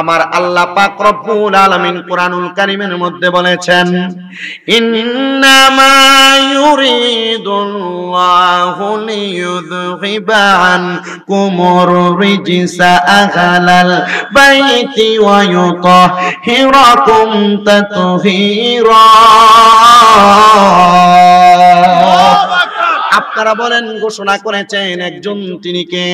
আমার আল্লাহ পাক রব্বুল আলামিন কোরআনুল কারীমের মধ্যে বলেছেন, ইন্নামা ইউরিদুল্লাহু লিইয়ুযহিবা আনকুমুর রিজসা আহলাল বাইতি ওয়া ইউতাহহিরাকুম তাতহীরা। আপনারা বলেন, ঘোষণা করেছেন একজন, তিনি কে?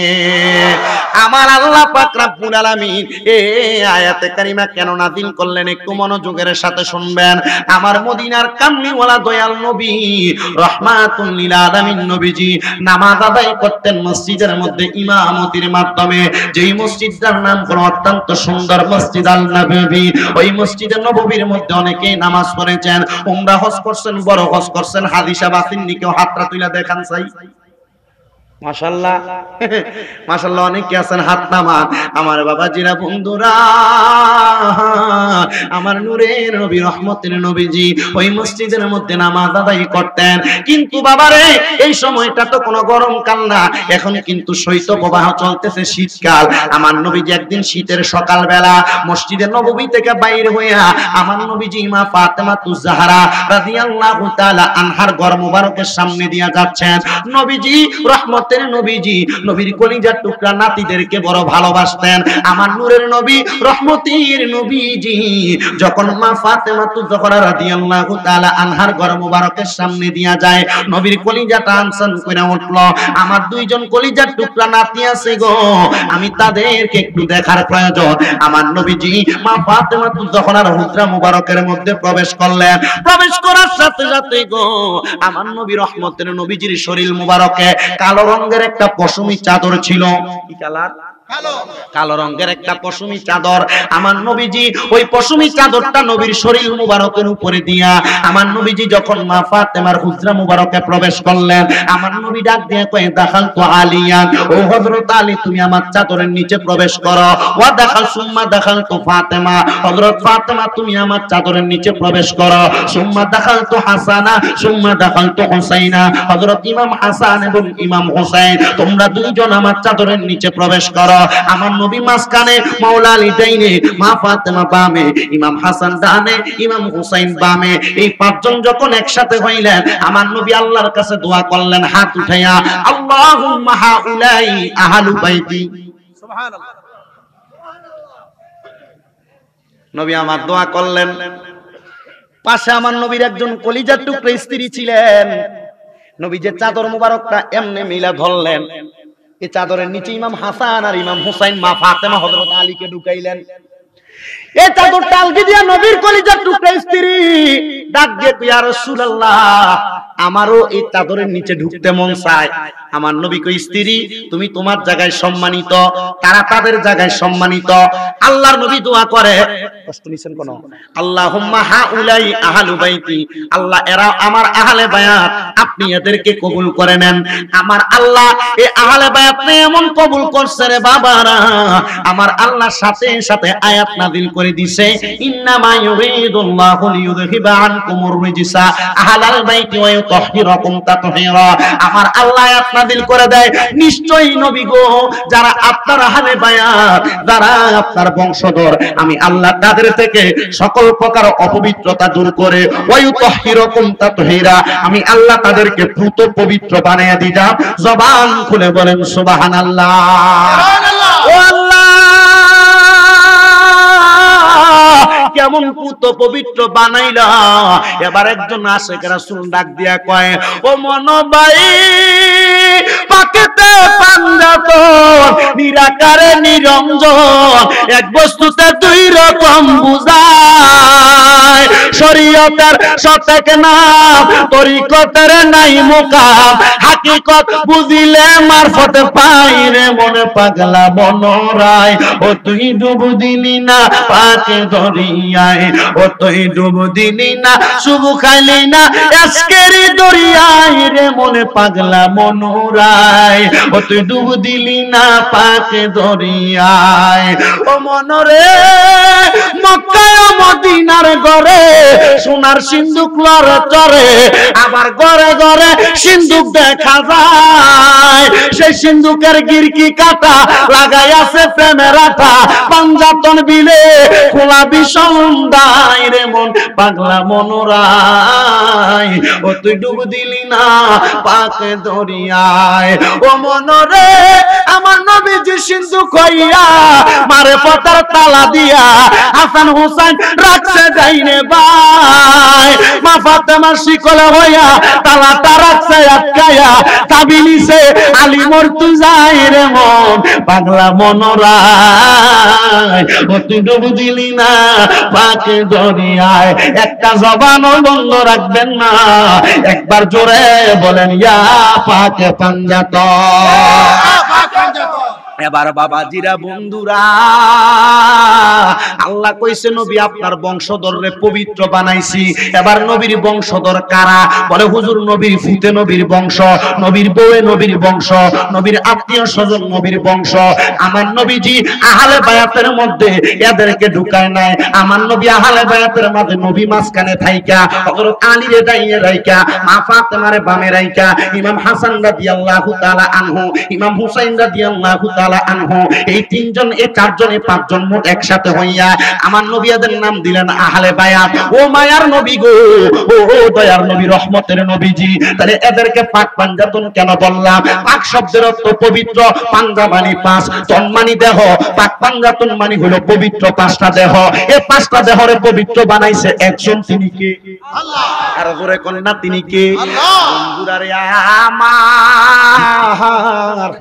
আমার আল্লাহ পাক রব্বুল আলামিন এই আয়াতে কারিমা কেন নাযিল করলেন একটু মনোযোগের সাথে শুনবেন। আমার মদিনার কামলিওয়ালা দয়াল নবী রাহমাতুল লিল আলামিন নবীজি নামাজ আদায় করতেন মসজিদের মধ্যে ইমামতির মাধ্যমে। যেই মসজিদটার নাম হলো অত্যন্ত সুন্দর মসজিদ আল নববী। ওই মসজিদে নববীর মধ্যে অনেকেই নামাজ পড়েছেন, উমরা হজ করছেন, বড় হজ করছেন। হাদিসা বাসিননি কেউ হাতটা তুলে দেখান চাই। মাশাআল্লাহ মাশাআল্লাহ, অনেকে আছেন, হাত নামান। আমার বাবাজিরা, বন্ধুরা, আমার নূরের নবী রহমতের নবীজি ওই মসজিদের মধ্যে নামাজ আদায় করতেন। কিন্তু বাবারে, এই সময়টা তো কোনো গরমকাল না, এখন কিন্তু শৈত্য প্রবাহ চলতেছে, শীতকাল। আমার নবীজি একদিন শীতের সকালবেলা মসজিদে নববী থেকে বাইরে হইয়া আমার নবীজি মা ফাতেমাতুজ জাহরা রাদিয়াল্লাহু তাআলা আনহার ঘর মুবারকের সামনে দিয়া যাচ্ছেন। নবীজি রহমতের নবীজি নবীর কলিজার টুকরা নাতিদেরকে বড় ভালোবাসতেন। আমার নূরের নবী রহমতের নবীজি যখন মা ফাতেমাতুজ জাহরা রাদিয়াল্লাহু তাআলা আনহার ঘর মুবারকের সামনে দিয়া যায়, নবীর কলিজাটা আনসান কইরা উঠল। আমার দুইজন কলিজার টুকরা নাতি আছে গো, আমি তাদেরকে একটু দেখার প্রয়োজন। আমার নবীজি মা ফাতেমাতুজ জাহরার হুজরা মুবারকের মধ্যে প্রবেশ করলেন। প্রবেশ করার সাথে সাথে গো, আমার নবী রহমতের নবীজির শরীর মুবারকে কালো রঙের একটা পশমি চাদর ছিল। কি কালার? কালো রঙের একটা পশমি চাদর। আমার নবীজি ওই পশমি চাদরটা নবীর শরীর মুবারকের উপরে দিয়া আমার নবীজি যখন মা ফাতেমার হুজরা মুবারকে প্রবেশ করলেন, আমার নবী ডাক দিয়ে কয়, দাখালতু আলিয়ান, ও হযরত আলী তুমি আমার চাদরের নিচে প্রবেশ করো। ওয়া দাখাল সুম্মা দাখালতু ফাতেমা, হযরত ফাতেমা তুমি আমার চাদরের নিচে প্রবেশ করো। সুম্মা দাখালতু হাসানা, সুম্মা দাখালতু হুসাইনা, হযরত ইমাম হাসান এবং ইমাম হুসাইন তোমরা দুইজন আমার চাদরের নিচে প্রবেশ করো। আমার নবী মাঝখানে, মাওলা আলী ডাইনে, মা ফাতেমা বামে, ইমাম হাসান ডানে, ইমাম হুসাইন বামে। এই পাঁচজন যখন একসাথে হইলেন, আমার নবী আল্লাহর কাছে দোয়া করলেন হাত উঠাইয়া, আল্লাহুম্মা হাউলাই আহলু বাইতি। সুবহানাল্লাহ। নবী আমার দোয়া করলেন। পাশে আমার নবীর একজন কলিজার টুকরা স্ত্রী ছিলেন। নবী যে চাদর মুবারকটা এমনি মিলা ধরলেন, এই চাদরের নিচে ইমাম হাসান আর ইমাম হুসাইন মা ফাতেমা হযরত আলীকে ঢুকাইলেন। এই চাদরটা আলগি দিয়া নবীর কলিজার টুকরা স্ত্রী ডাক দিয়ে, ইয়া রাসূলুল্লাহ, আমারও এই চাদরের নিচে ঢুকতে মন চায়। আমার নবী কই, স্ত্রী তুমি তোমার জায়গায় সম্মানিত, তারা তাদের জায়গায় সম্মানিত। আল্লাহর নবী দোয়া করে, কষ্ট নিছেন কোন? আল্লাহুম্মা হাউলাই আহলু বাইতি, আল্লাহ এরা আমার আহলে বায়াত, আপনি এদেরকে কবুল করে নেন। আমার আল্লাহ এই আহলে বায়াত এমন কবুল করছে রে বাবারা, আমার আল্লাহ সাথে সাথে আয়াত নাযিল করে দিছে, ইন্নামা ইউরিদুল্লাহু লিইয়ুযহিবা আনকুমুর রিজসা আহলাল বাইতি ওয়া ইউতাহহিরাকুম তাতহীরা। আমার আল্লাহ আয়াত নাযিল করে দেয়, নিশ্চয়ই নবী গো, যারা আপনার আহলে বায়াত, যারা আপনার বংশধর, আমি আল্লাহ তাদের থেকে সকল প্রকার অপবিত্রতা দূর করে ওয়া ইউতাহহিরাকুম তাতহীরা, আমি আল্লাহ তাদেরকে পুত পবিত্র বানায়া দিলাম। জবান খুলে বলেন সুবহানাল্লাহ। ও আল্লাহ, কেমন পুত পবিত্র বানাইলা। এবার একজন আশিক রাসূল ডাক দিয়া কয়, ও মনোবাই, পাকেতে পাঞ্জাত নিরাকারে নিরঞ্জন, এক বস্তুতে দুই রকম বুঝায়। শরীয়তের সতেক নাম, তরিকতের নাই মুকাম, হাকিকত বুঝিলে মারফতে পাই রে মনে পাগলা মনোরায়। ও তুই ডুব দিলি না পাকে দরিয়ায়, ও তুই ডুব দিলি না শুভু খাইলি না এসকেরি দরিয়ায় রে মনে পাগলা মনোরায়। ও তুই ডুব দিলি না পাকে দরিয়ায়। ও মনরে, মক্কা মদিনার ঘরে সোনার সিন্দুক লড়ে চড়ে, আবার ঘরে ঘরে সিন্দুক দেখা যায়। সেই সিন্দুকের গিরকি কাটা লাগাই আছে প্রেমের আঠা, পাঞ্জাতন বিলে খোলা বিষন্দাই রে মন পাগলা মনোরাই, ও তুই ডুব দিলি না পাক দরিয়ায়। ও মনরে আমার নবীজি সিন্ধুক হইয়া মারে পতার তালা দিয়া, হাসান হুসাইন রাখছে ডাইনে বাই, মা ফাতেমা শিকলে হইয়া তালাটা রাখছে আটকায়া, চাবি নিছে আলী মর্তুজাই রে মন পাগলা মনোরাই, ও তুই ডুব দিলি না পাক দরিয়ায়। একটা জবানও বন্ধ রাখবেন না, একবার জোরে বলেন ইয়া পাক পাঞ্জাতন। এবার বাবাজিরা বন্ধুরা, আল্লাহ কইছে নবী আপনার বংশধররে পবিত্র বানাইছি। এবার নবীর বংশধর কারা? বলে হুজুর নবীর ফুতে নবীর বংশ, নবীর বউয়ে নবীর বংশ, নবীর আত্মীয় স্বজন নবীর বংশ। আমার নবীজি আহলে বায়াতের মধ্যে এদেরকে ঢুকায় নাই। আমার নবী আহলে বায়াতের মধ্যে নবী মাঝখানে থাইকা, হযরত আলী রে দাইয়ে রাইকা, মা ফাতেমারে বামে রাইকা, ইমাম হাসান রাদিয়াল্লাহু তাআলা আনহু, ইমাম হুসাইন রাদিয়াল্লাহু তাআলা আনহু, এই তিনজন এই চারজন এই পাঁচজন মোট একসাথে হইয়া আমার নবীদের নাম দিলেন আহলে বায়াত। ও মায়ার নবী গো, ও দয়ার নবী, রহমতের নবীজি। তাহলে এদেরকে পাক পাঞ্জাতন কেন বললাম? পাক শব্দের অর্থ পবিত্র, পাঞ্জা মানে পাঁচ, তন মানে দেহ, পাক পাঞ্জাতন মানে হলো পবিত্র পাঁচটা দেহ। এই পাঁচটা দেহরে পবিত্র বানাইছে একজন, তিনি কে? আল্লাহ। আর জোরে কোন না তিনি কে? আল্লাহ। বন্ধুরা আমার,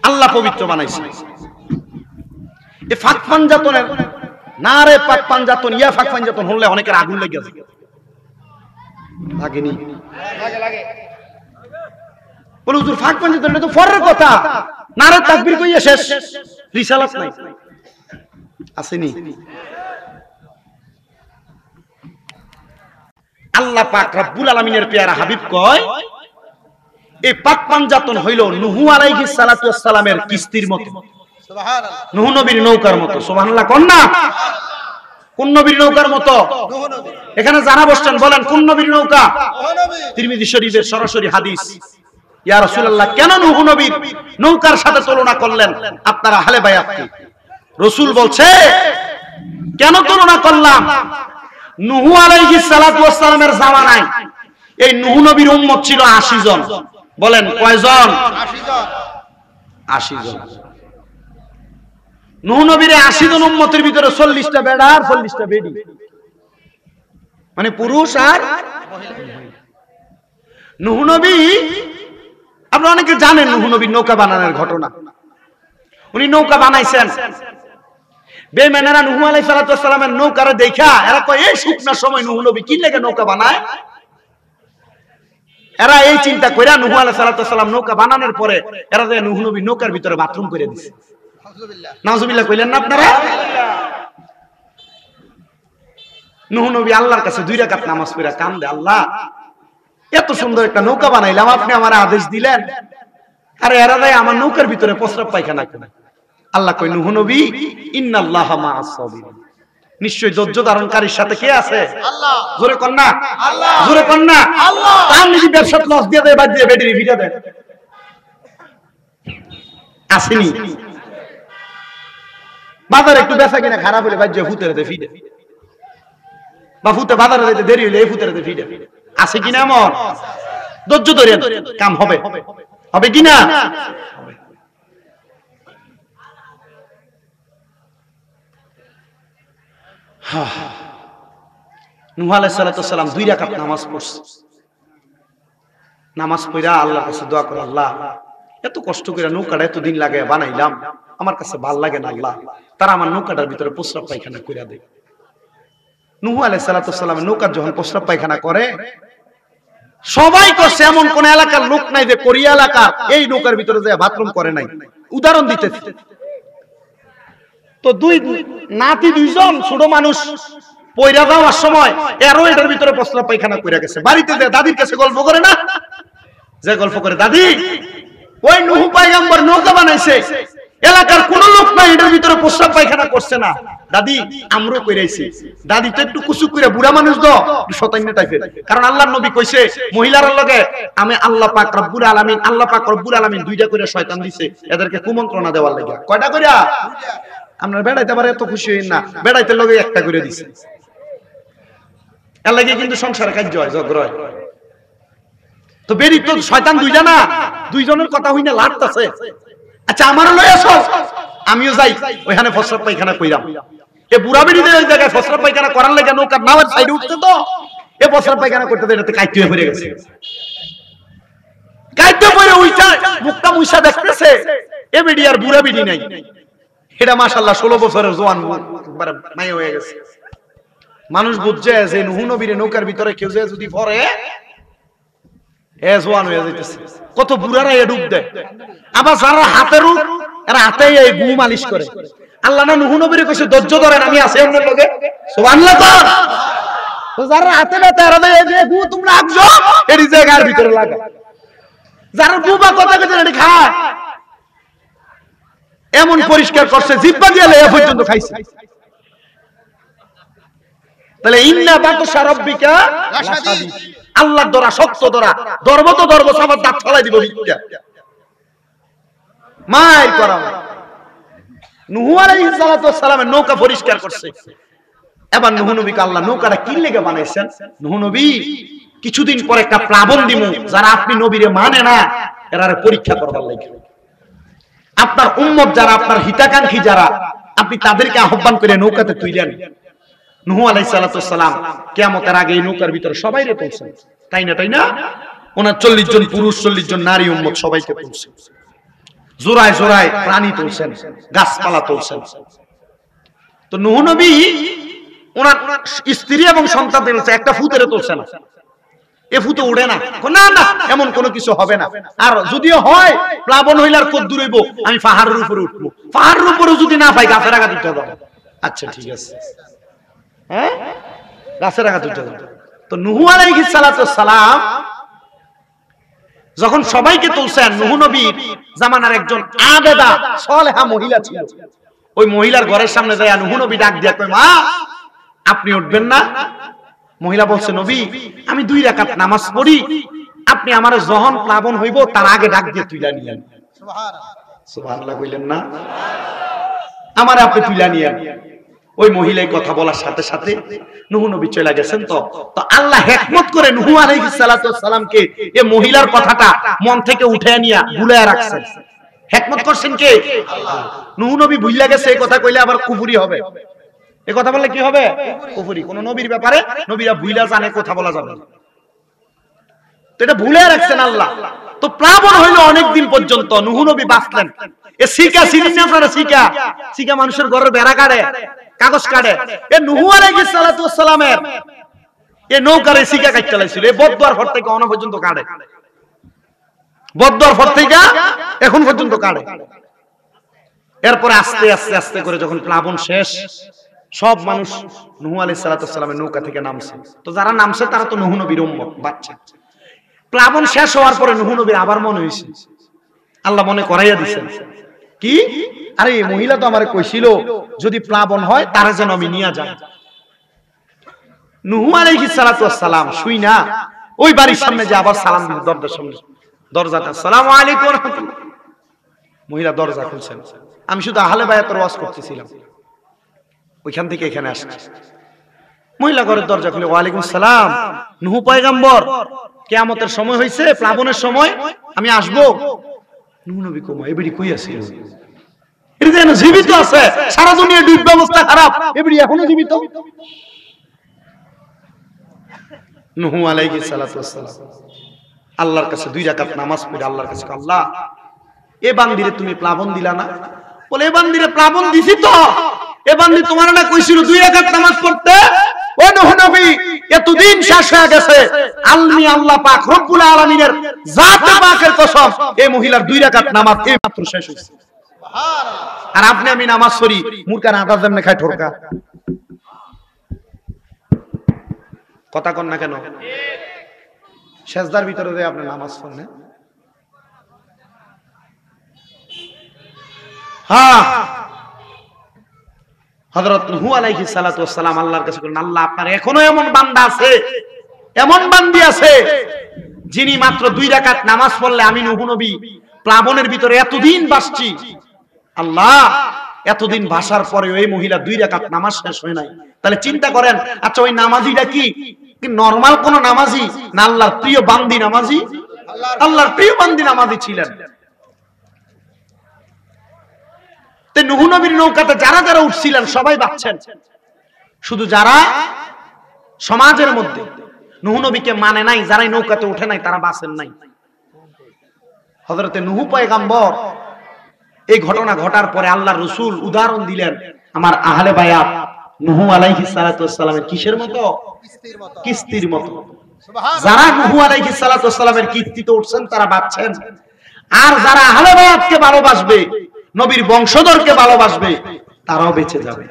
আল্লাহ পবিত্র বানাইছে। এই ফাক পাঞ্জাতনের না রে, পাক পাঞ্জাতন ইয়া ফাক পাঞ্জাতন হলে অনেকের আগুন লেগে গেছে, লাগেনি? লাগে। বলে হুজুর ফাক পাঞ্জাতন এটা তো ফরের কথা, নারে তাকবীর কইয়া শেষ, রিসালাত নাই, আসেনি? আল্লাহ পাক রব্বুল আলামিনের পেয়ারা হাবিব কয়, এই পাক পাঞ্জাতন হইল নূহ আলাইহিস সালাতু ওয়াস সালামের কিস্তির মতো, সুবহানাল্লাহ, নূহ নবীর নৌকার মতো। সুবহানাল্লাহ কোন না? কোন নবীর নৌকার মতো? নূহ নবী। এখানে যারা বসছেন বলেন কোন নবীর নৌকা? নূহ নবী। তিরমিজি শরীফের সরাসরি হাদিস। ইয়া রাসূলুল্লাহ, কেন নূহ নবীর নৌকার সাথে তুলনা করলেন আপনারা আহলে বায়াতকে? রাসূল বলছে কেন তুলনা করলাম? নূহ আলাইহিস সালাতু ওয়াস সালামের জামানায় এই নূহ নবীর উম্মত ছিল 80 জন। বলেন কয়জন? 80 জন। 80 জন। নূহ নবীর 80 জন উম্মতের ভিতরে 40টা বেড়া আর 40টা বেডি, মানে পুরুষ আর মহিলা। নূহ নবী, আপনারা অনেকে জানেন নূহ নবীর নৌকা বানানোর ঘটনা। উনি নৌকা বানাইছেন, বেঈমানেরা নূহ আলাইহিস সালাতু ওয়াস সালামের নৌকারে দেখা এরা কয় এই শুকনার সময় নূহ নবী কি লাগে নৌকা বানায়? এরা এই চিন্তা কইরা নূহ আলাইহিস সালাতু ওয়াস সালাম নৌকা বানানোর পরে এরা যে নূহ নবী নৌকার ভিতরে বাথরুম করে দিছে। নাউজুবিল্লাহ, নাউজুবিল্লাহ কইলেন না আপনারা? নূহ নবী আল্লাহর কাছে 2 রাকাত নামাজ পড়া কান্দে, আল্লাহ এত সুন্দর একটা নৌকা বানাইলাম, আপনি আমারে আদেশ দিলেন, আরে এরা যায় আমার নৌকার ভিতরে প্রস্রাব পায়খানা করে। আল্লাহ কই নূহ নবী, ইন্নাল্লাহা মাআস সাবিরিন, নিশ্চয় ধৈর্য ধারণকারীর সাথে কে আছে? আল্লাহ। জোরে কোন না? আল্লাহ। জোরে কোন না? আল্লাহ। তার নিজে ব্যবসাত লস দিয়ে দেয়, বাদ দিয়ে ব্যাটারি ভিজা দেয়, আসেনি? বাজারে একটু বেচা কিনা খারাপ হলে বাদ দিয়ে ফুতের দে ফিডে, বা ফুতে বাজারে যেতে দেরি হলে এই ফুতের দে ফিডে, আছে কিনা? এমন ধৈর্য ধরে কাম হবে, হবে কিনা? নূহ আলাইহিস সালাতু ওয়াস সালাম 2 রাকাত নামাজ পড়ছে। নামাজ পড়া আল্লাহর কাছে দোয়া করে, আল্লাহ এত কষ্ট করে নৌকাটা এত দিন লাগায় বানাইলাম, আমার কাছে ভালো লাগে না, আল্লাহ তারা আমার নৌকাটার ভিতরে প্রস্রাব পায়খানা কইরা দেয়। নূহ আলাইহিস সালাতু ওয়াস সালামের নৌকা যখন প্রস্রাব পায়খানা করে সবাই করছে, এমন কোন এলাকার লোক নাই যে কোরিয়া এলাকা এই নৌকার ভিতরে যায় বাথরুম করে নাই। উদাহরণ দিতেছি, তো নাতি 2 জন ছোট মানুষ পয়রা যাওয়ার সময় এরও এটার ভিতরে প্রস্রাব পায়খানা কইরা গেছে। বাড়িতে যে দাদির কাছে গল্প করে না, যে গল্প করে, দাদি ওই নূহ পয়গম্বর নৌকা বানাইছে, এলাকার কোন লোক নাই এটার ভিতরে প্রস্রাব পায়খানা করছে না, দাদি আমরাও কইরাইছি। দাদি তো একটু কুসুক করে বুড়া মানুষ তো শতান্য টাইপের, কারণ আল্লাহর নবী কইছে মহিলার লগে আমি আল্লাহ পাক রব্বুল আলামিন, আল্লাহ পাক রব্বুল আলামিন দুইটা করে শয়তান দিছে এদেরকে কুমন্ত্রণা দেওয়ার লাগা। কয়টা কইরা? আপনারা বেড়াইতে পারে এত খুশি হইন না, বেড়াইতে লগে একটা করে দিছে, এর লাগে কিন্তু সংসারে কাজ হয়, ঝগড়া হয়। তো বেরি তো শয়তান দুইটা না, দুইজনের কথা হই না লাগতাছে। আচ্ছা আমারও লই আসো, আমিও যাই ওইখানে ফসরত পায়খানা কইরাম। এ বুড়া বেরি ওই জায়গায় ফসরত পায়খানা করার লাগে নৌকার নাওয়ের সাইডে উঠতে, তো এ ফসরত পায়খানা করতে এটাতে কাইতে হয়ে পড়ে গেছে, কাইতে পড়ে উইটা মুক্তা মুইসা দেখতেছে এ বেডি আর বুড়া বেডি নাই। এটা মাশাআল্লাহ 16 বছরের জওয়ান একবার মাই হয়ে গেছে। মানুষ বুঝছে যে নূহ নবীর নৌকার ভিতরে কেউ যদি পড়ে এ জওয়ান হয়ে যাইতেছে। কত বুড়ারা এ ডুব দেয়, আবার যারা হাতের এরা হাতে এই গু মালিশ করে। আল্লাহ না নূহ নবীর কইছে ধৈর্য ধরেন আমি আছি আপনার লগে, সুবহানাল্লাহ। তো যারা হাতে ব্যথা এরা এই যে গু তোমরা আকছো এর জায়গার ভিতরে লাগা, যারা গু বা কথা কইতে এটি খায় এমন পরিষ্কার করছে জিহ্বা দিয়ে এ পর্যন্ত খাইছে। তাহলে ইন্না বাতশা রাব্বিকা লাশাদীদ, আল্লাহর দরা শক্ত দরা, ধর্ম তো ধর্ম সবার দাঁত ফলাই দিব ভিক্ষা মার করা। নূহ আলাইহিস সালাতু ওয়াস সালামের নৌকা পরিষ্কার করছে। এবার নূহ নবীকে আল্লাহ নৌকাটা কি লেগে বানাইছেন? নূহ নবী কিছুদিন পরে একটা প্লাবন দিমু, যারা আপনি নবীরে মানে না এরারে পরীক্ষা করবার লাগে। আপনার উম্মত যারা, আপনার হিতাকাঙ্ক্ষী যারা, আপনি তাদেরকে আহ্বান করে নৌকাতে তুইলেন। নূহ আলাইহিস সালাতু ওয়াস সালাম কিয়ামতের আগে এই নৌকার ভিতরে সবাইরে তুলছেন, তাই না? ওনার 40 জন পুরুষ 40 জন নারী উম্মত সবাইকে তুলছেন, জোড়ায় জোড়ায় প্রাণী তুলছেন, গাছপালা তুলছেন। তো নূহ নবী ওনার স্ত্রী এবং সন্তান তুলছে, একটা ফুতেরে তুলছে না। এ ফুতে উড়ে না, না না এমন কোনো কিছু হবে না। আর যদিও হয় প্লাবন হইলে আর কত দূর হইব, আমি পাহাড়ের উপরে উঠবো, পাহাড়ের উপরে যদি না পাই গাছের আগা দিতে হবে। আচ্ছা ঠিক আছে, হ্যাঁ গাছের আগা দিতে হবে। তো নূহ আলাইহিস সালাতু ওয়াস সালাম যখন সবাইকে তুলছেন, নূহ নবীর জামানার একজন আবেদা সালেহা মহিলা ছিল। ওই মহিলার ঘরের সামনে যায় নূহ নবী ডাক দিয়া কয়, মা আপনি উঠবেন না? মহিলা বলছে, নবী আমি 2 রাকাত নামাজ পড়ি, আপনি আমার যখন প্লাবন হইব তার আগে ডাক দিয়ে তুইলা নিয়েন। সুবহানাল্লাহ, সুবহানাল্লাহ কইলেন না? আমারে আপনি তুইলা নিয়েন। ওই মহিলাই কথা বলার সাথে সাথে নূহ নবী চলে গেছেন। তো আল্লাহ হিকমত করে নূহ আলাইহিস সালাতু ওয়াস সালামকে এই মহিলার কথাটা মন থেকে উঠে নিয়া ভুলায়া রাখছেন। হিকমত করছেন কে? আল্লাহ। নূহ নবী ভুইলা গেছে, এই কথা কইলে আবার কুফরি হবে। এই কথা বললে কি হবে? কুফরি। কোন নবীর ব্যাপারে নবীরা ভুইলা জানে, কথা বলা যাবে না। তো এটা ভুলে রাখছেন আল্লাহ। তো প্লাবন হইলো অনেক দিন পর্যন্ত, নূহ নবী বাঁচলেন। এ সিকা চিনেন না আপনারা? সিকা মানুষের ঘরের বেড়া কাটে, কাগজ কাটে। এ নূহ আলাইহিস সালাতু ওয়াস সালামের এ নৌকারে সিকা কাটতে লাইছিল। এ বদদুয়ার পর থেকে অন পর্যন্ত কাটে, বদদুয়ার পর থেকে এখন পর্যন্ত কাটে। এরপরে আস্তে আস্তে আস্তে করে যখন প্লাবন শেষ, সব মানুষ নূহ আলাইহিস সালাতু ওয়াস সালামের নৌকা থেকে নামছে। তো যারা নামছে তারা তো নূহ নবীর উম্মত, বাচ্চা। প্লাবন শেষ হওয়ার পরে নূহ নবীর আবার মনে হইছে, আল্লাহ মনে করাইয়া দিয়েছেন কি, আরে এই মহিলা তো আমারে কইছিল যদি প্লাবন হয় তারে যেন আমি নিয়ে যাই। নূহ আলাইহিস সালাতু ওয়াস সালাম শুই না ওই বাড়ির সামনে যে আবার সালাম দিল, দরজার সামনে, দরজাটা আসসালামু আলাইকুম ওয়া রাহমাতুল্লাহ। মহিলা দরজা খুলছেন। আমি শুধু আহলে বায়াতের ওয়াজ করতেছিলাম, ওইখান থেকে এখানে আসছি। মহিলা ঘরের দরজা খুলে, ওয়ালাইকুম সালাম, নূহ পয়গম্বর কিয়ামতের সময় হইছে, প্লাবনের সময়, আমি আসবো। নূহ নবী কই, এবারে কই আছে? এটা যেন জীবিত আছে, সারা দুনিয়ার ডুব ব্যবস্থা খারাপ, এবারে এখনো জীবিত। নূহ আলাইহিস সালাতু ওয়াস সালাম আল্লাহর কাছে 2 রাকাত নামাজ পড়ে আল্লাহর কাছে, আল্লাহ এ বান্দিরে তুমি প্লাবন দিলা না? বলে এ বান্দিরে প্লাবন দিছি তো, এ বান্দি তোমার না কইছিল 2 রাকাত নামাজ পড়তে? ও নূহ নবী এতদিন শেষ হয়ে গেছে, আল্লাহ আল্লাহ পাক রব্বুল আলামিনের জাতে পাকের কসম, এই মহিলার 2 রাকাত নামাজ এই মাত্র শেষ হইছে। সুবহানাল্লাহ। আর আপনি আমি নামাজ পড়ি, মুরকান আদার জন্য খায় ঠোরকা। কথা কন না কেন? সেজদার ভিতরে যে আপনি নামাজ পড়েন, হ্যাঁ হযরত নূহ আলাইহিস সালাতু ওয়াস সালাম আল্লাহর কাছে বললেন, আল্লাহ আপনার এখনো এমন বান্দা আছে, এমন বান্দি আছে যিনি মাত্র 2 রাকাত নামাজ পড়লে আমি নূহ নবী প্লাবনের ভিতরে এতদিন বাসছি, আল্লাহ এতদিন ভাষার পরে ওই মহিলা 2 রাকাত নামাজ শেষ হয় নাই। তাহলে চিন্তা করেন, আচ্ছা ওই নামাজিটা কি নরমাল কোন নামাজি না আল্লাহর প্রিয় বান্দি নামাজি? আল্লাহর প্রিয় বান্দি নামাজি ছিলেন। তে নূহ নবীর নৌকাতে যারা যারা উঠছিলেন সবাই বাঁচছেন, শুধু যারা সমাজের মধ্যে নূহ নবীকে মানে নাই, যারা নৌকাতে উঠে নাই তারা বাঁচেন নাই। হযরতে নূহ পয়গম্বর এই ঘটনা ঘটার পরে আল্লাহর রাসূল উদাহরণ দিলেন, আমার আহলে বায়াত নূহ আলাইহিস সালাতু ওয়াস সালামের কিসের মতো? কিস্তির মতো। যারা নূহ আলাইহিস সালাতু ওয়াস সালামের কিস্তিতে উঠছেন তারা বাঁচছেন, আর যারা আহলে বায়াতকে ভালোবাসবে, নবীর বংশধরকে ভালোবাসবে, তারাও বেঁচে যাবে।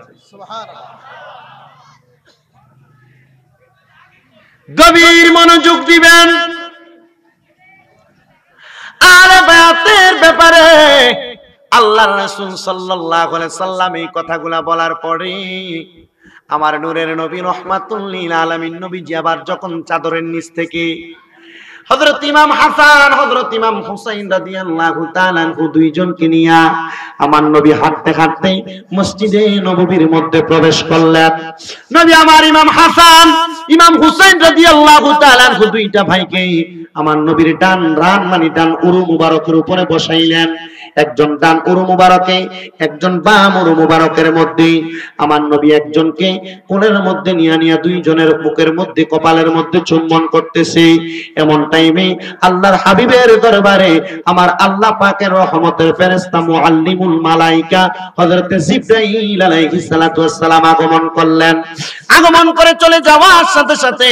গভীর মনোযোগ দিবেন। আহলে বায়াতের ব্যাপারে আল্লাহর রাসূল সাল্লাল্লাহু আলাইহি সাল্লাম এই কথাগুলা বলার পরে আমার নূরের নবী রাহমাতুল লিল আলামিন নবীজি আবার যখন চাদরের নিচ থেকে হযরত ইমাম হাসান, হযরত ইমাম হুসাইন রাদিয়াল্লাহু তাআলা আনহু দুইজনকে নিয়ে আমার নবী হাঁটতে হাঁটতে মসজিদে নববীর মধ্যে প্রবেশ করলেন। নবী আমার ইমাম হাসান, ইমাম হুসাইন রাদিয়াল্লাহু তাআলা আনহু দুইটা ভাইকে আমার নবীর ডান ডান উরু মুবারকের উপরে বসাইলেন। একজন ডান উরু মুবারকে, একজন বাম উরু মুবারকের মধ্যে। আমার নবী একজনকে কোলের মধ্যে নিয়ে দুইজনের বুকের মধ্যে, কপালের মধ্যে চুম্বন করতেছে। এমন টাইমে আল্লাহর হাবিবের দরবারে আমার আল্লাহ পাকের রহমতের ফেরেশতা মুআল্লিমুল মালায়েকা হযরত জিবরাইল আলাইহিস সালাতু ওয়াস সালাম আগমন করলেন। আগমন করে চলে যাওয়ার সাথে সাথে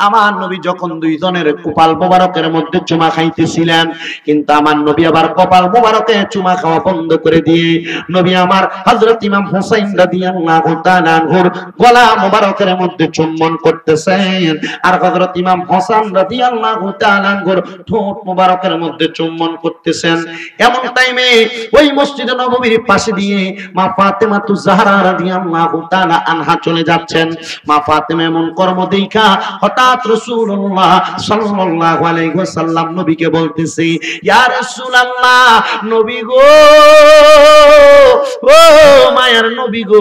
আমার নবী যখন দুইজনের কপাল মোবারকের মধ্যে চুমা খাইতেছিলেন, কিন্তু আমার নবী আবার কপাল মোবারকে চুমা খাওয়া বন্ধ করে দিয়ে নবী আমার হযরত ইমাম হুসাইন রাদিয়াল্লাহু তাআলা আনহুর গলা মোবারকের মধ্যে চুম্বন করতেছেন, আর হযরত ইমাম হাসান রাদিয়াল্লাহু তাআলা আনহুর ঠোঁট মোবারকের মধ্যে চুম্বন করতেছেন। এমন টাইমে ওই মসজিদে নববীর পাশে দিয়ে মা ফাতেমাতুজ জাহরা রাদিয়াল্লাহু তাআলা আনহা চলে যাচ্ছেন। মা ফাতেমা এমন কর্ম দেখা হঠাৎ রাসূলুল্লাহ সাল্লাল্লাহু আলাইহি ওয়াসাল্লাম নবীকে বলতেছে, ইয়া রাসূলুল্লাহ, নবী গো, ও মায়ার নবী গো,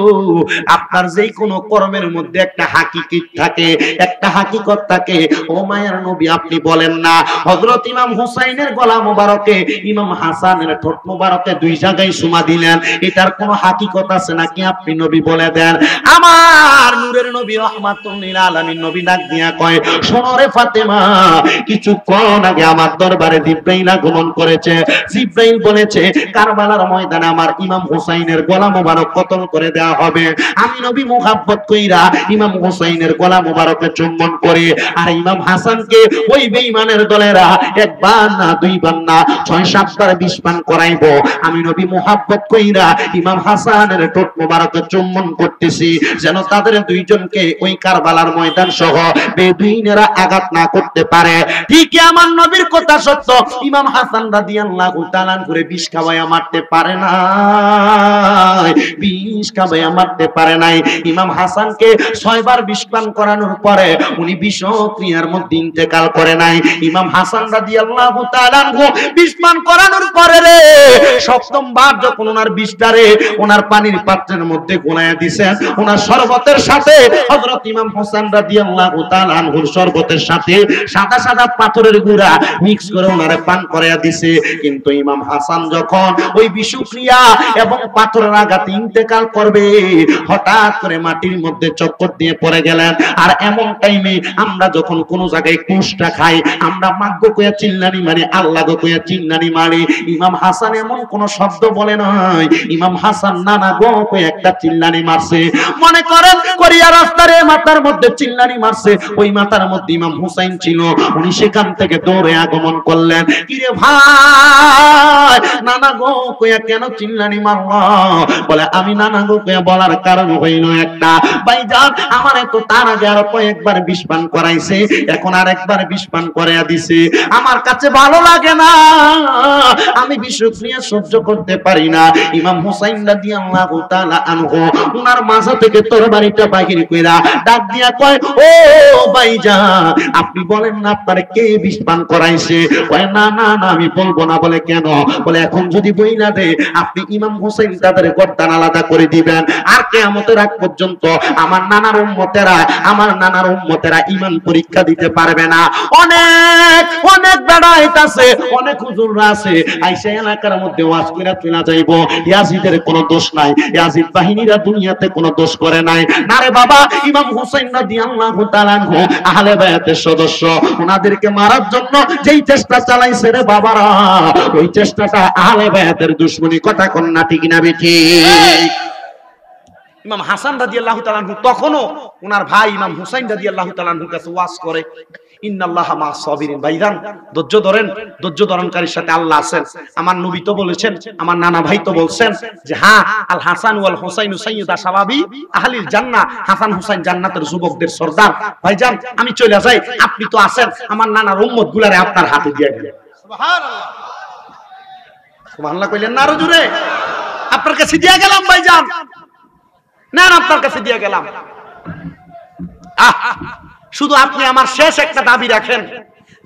আপনার যেই কোন কর্মের মধ্যে একটা হাকিকত থাকে, একটা হাকিকত থাকে, ও মায়ার নবী আপনি বলেন না। হযরত ইমাম হুসাইনের গলা মোবারকে, ইমাম হাসানের ঠোঁট মোবারকে দুই জায়গায় চুমা দিলেন, এটার কোন হাকিকত আছে নাকি আপনি নবী বলে দেন। আমার নূরের নবী রাহমাতুল লিল আলামিন নবী ডাক দিয়া কয়, শোনো রে ফাতেমা, কিছুক্ষণ আগে আমার দরবারে জিবরাইল আগমন করেছে। জিবরাইল বলেছে কারবালার ময়দানে আমার ইমাম হুসাইনের গলা মোবারক কতল করে দেওয়া হবে। আমি নবী মুহাব্বত কইরা ইমাম হুসাইনের গলা মোবারকে চুম্বন করে আর ইমাম হাসানকে ওই বেঈমানের দলেরা একবার না, দুইবার না, 6-7 বার বিষ পান করাইবো। আমি নবী মুহাব্বত কইরা ইমাম হাসানের ঠোঁট মোবারকে চুম্বন করতেছি, যেন তাদের দুইজনকে ওই কারবালার ময়দান সহ বেদুইনেরা আঘাত না করতে পারে। ঠিক আমার নবীর কথা সত্য, ইমাম হাসান রাদিয়াল্লাহু তাআলা করে বিষ খাওয়ায়া মারতে পারে না, বিষ খাওয়ায়া মারতে পারে নাই। ইমাম হাসানকে 6 বার বিষ পান করানোর পরে উনি বিষক্রিয়ার মধ্যে ইন্তেকাল করে নাই। ইমাম হাসান রাদিয়াল্লাহু তাআলা বিষ পান করানোর পরে রে 7ম বার যখন ওনার বিষটারে ওনার পানির পাত্রের মধ্যে গোলায়া দিবেন, ওনার শরবতের সাথে হযরত ইমাম হাসান রাদিয়াল্লাহু তাআলা আনহুর শরবতের সাথে সাদা সাদা পাথরের গুঁড়া মিক্স করে ওনারে পান করায়া দিছে। কিন্তু ইমাম হাসান যখন ওই বিষক্রিয়া এবং পাথরের আঘাতে ইন্তেকাল করবে, হঠাৎ করে মাটির মধ্যে চক্কর দিয়ে পড়ে গেলেন। আর এমন টাইমে আমরা যখন কোন জায়গায় কুষ্টা খাই, আমরা মাগ্য কইয়া চিল্লানি মারি, আল্লাহ গো কইয়া চিল্লানি মারি। ইমাম হাসান এমন কোন শব্দ বলে নাই, ইমাম হাসান নানা গো কইয়া একটা চিল্লানি মারছে। মনে করেন করিয়া রাস্তারে মাথার মধ্যে চিল্লানি মারছে, ওই মাথার মধ্যে ইমাম হুসাইন ছিল। উনি সেখান থেকে দৌড়ে আগমন করলেন, কিরে ভাই নানা গো কইয়া কেন চিল্লানি মারলা? বলে আমি নানা গো কইয়া বলার কারণ হইল একটা, ভাইজান আমার তো তার আগে আর কয়েকবার বিষ পান করাইছে, এখন আর একবার বিষ পান করাইয়া দিছে। আমার কাছে ভালো লাগে না, আমি বিষুক নিয়ে সহ্য করতে পারি না। ইমাম হুসাইন রাদিয়াল্লাহু তাআলা আনহু উনার মাথা থেকে তরবারিটা বাহির কইরা ডাক দিয়া কয়, ও ভাইজান আপনি বলেন না আপনারে কে বিষ পান করাইছে? কয় না না না আমি বলবো না। বলে কেন? বলে এখন যদি বইলা দে আপনি ইমাম হুসাইন তাদের গর্দান আলাদা করে দিবেন, আর কিয়ামতের আগ পর্যন্ত আমার নানার উম্মতেরা ঈমান পরীক্ষা দিতে পারবে না। অনেক অনেক বেড়াইত আছে, অনেক হুজুররা আছে আইসা এলাকার মধ্যে ওয়াজ কইরা চলে যাইবো ইয়াজিদের কোনো দোষ নাই, ইয়াজিদ বাহিনীরা দুনিয়াতে কোনো দোষ করে নাই। না রে বাবা, ইমাম হুসাইন রাদিয়াল্লাহু তাআলা আনহু আহলে বায়াতের সদস্য, ওনাদেরকে মারার জন্য যেই চেষ্টা চালাইছে রে বাবারা, ওই চেষ্টাটা আহলে বায়াতের দুশমনী। কথা কোন না ঠিক না বেঠি? ইমাম হাসান রাদিয়াল্লাহু তাআলা আনহু তখনও ওনার ভাই ইমাম হুসাইন রাদিয়াল্লাহু তাআলা আনহুর কাছে ওয়াজ করে, ইন্নাল্লাহা মা সাবিরিন, ভাইজান ধৈর্য ধরেন, ধৈর্য ধারণকারীর সাথে আল্লাহ আছেন। আমার নবী তো বলেছেন, আমার নানা ভাই তো বলছেন যে হ্যাঁ আল হাসান ওয়াল হুসাইন সাইয়্যিদা শাবাবি আহলিল জান্নাহ, হাসান হুসাইন জান্নাতের যুবকদের সরদার। ভাইজান আমি চলে যাই, আপনি তো আছেন, আমার নানার উম্মত গুলারে আপনার হাতে দিয়ে গেলেন। সুবহানাল্লাহ, সুবহানাল্লাহ কইলেন না আরো জোরে? আপনার কাছে দিয়ে গেলাম ভাইজান, না আপনার কাছে দিয়ে গেলাম। শুধু আপনি আমার শেষ একটা দাবি রাখেন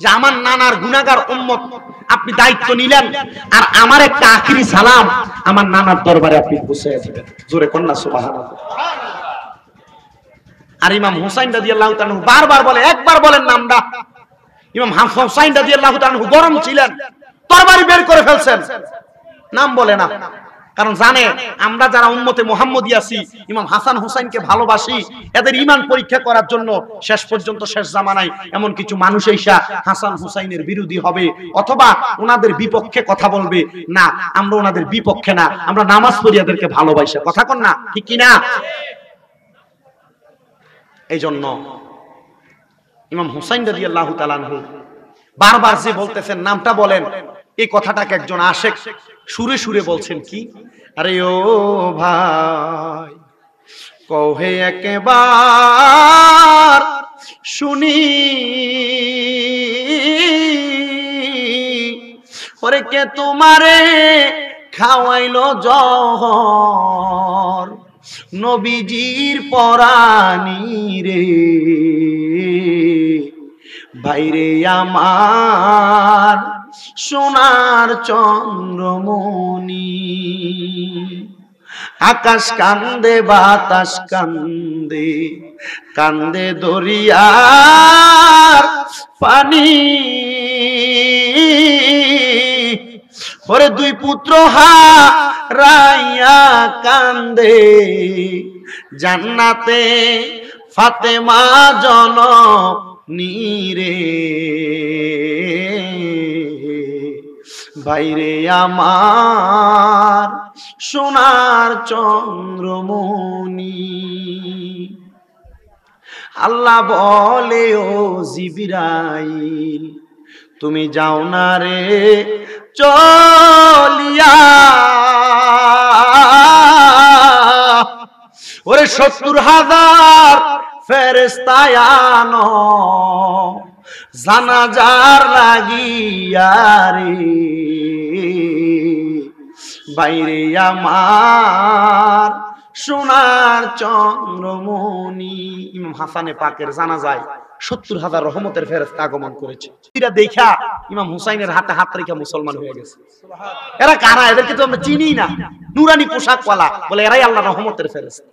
যে আমার নানার গুনাহগার উম্মত আপনি দায়িত্ব নিলেন, আর আমার একটা আখিরি সালাম আমার নানার দরবারে আপনি পৌঁছে দিবেন। জোরে কন্যা সুবহানাল্লাহ। আর ইমাম হুসাইন রাদিয়াল্লাহু তাআলা বারবার বলে, একবার বলেন নামটা। ইমাম হুসাইন রাদিয়াল্লাহু তাআলা গরম ছিলেন, তরবারি বের করে ফেলছেন, নাম বলে না। কারণ জানে আমরা যারা উম্মতে মুহাম্মদী আছি, ইমাম হাসান হুসাইনকে ভালোবাসি, এদের ঈমান পরীক্ষা করার জন্য শেষ পর্যন্ত শেষ জামানায় এমন কিছু মানুষ এসে হাসান হুসাইনের বিরোধী হবে অথবা ওনাদের বিপক্ষে কথা বলবে। না, আমরা ওনাদের বিপক্ষে না, আমরা নামাজ পড়ি এদেরকে ভালোবাসি। কথা কোন না ঠিক কি না? এই জন্য ইমাম হুসাইন রাদিয়াল্লাহু তাআলা আনহু বারবার যে বলতেছেন নামটা বলেন, এই কথাটাকে একজন আশেক সুরে সুরে বলছেন কি, আরে ও ভাই কহে একবার শুনি, ওরে কে তোমারে খাওয়াইলো জহর, নবীজির পরানি রে ভাইরে আমার সোনার চন্দ্রমণি। আকাশ কান্দে বাতাস কান্দে, কান্দে দরিয়ার পানি, ওরে দুই পুত্র হারাইয়া কান্দে, জান্নাতে ফাতেমা জননী রে ভাইরে আমার সোনার চন্দ্রমণি। আল্লাহ বলে ও জিবরাইল তুমি যাও না রে চলিয়া, ওরে ৭০,০০০ ফেরেশতা আনো জানাজার লাগিয়া রে বাইরে আমার সোনার চন্দ্রমণি। ইমাম হাসানে পাকের জানাজায় ৭০,০০০ রহমতের ফেরেশতা আগমন করেছে। এরা দেখা ইমাম হুসাইনের হাতে হাত রেখে মুসলমান হয়ে গেছে। এরা কারা? এদেরকে তো আমরা চিনি না, নুরানি পোশাকওয়ালা, বলে এরাই আল্লাহর রহমতের ফেরেশতা।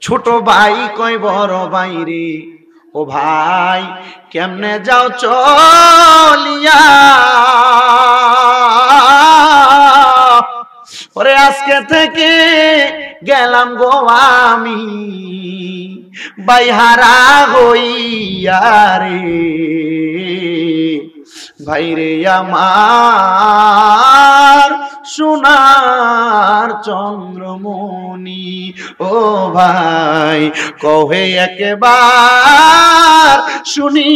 ছোট ভাই কয় বড় ভাই রে, ও ভাই কেমনে যাও চলিয়া, ওরে আজকে থেকে গেলাম গো আমি বাইহারা হইয়া রে ভাইরে আমার সোনার চন্দ্রমণি। ও ভাই কহে একবার শুনি,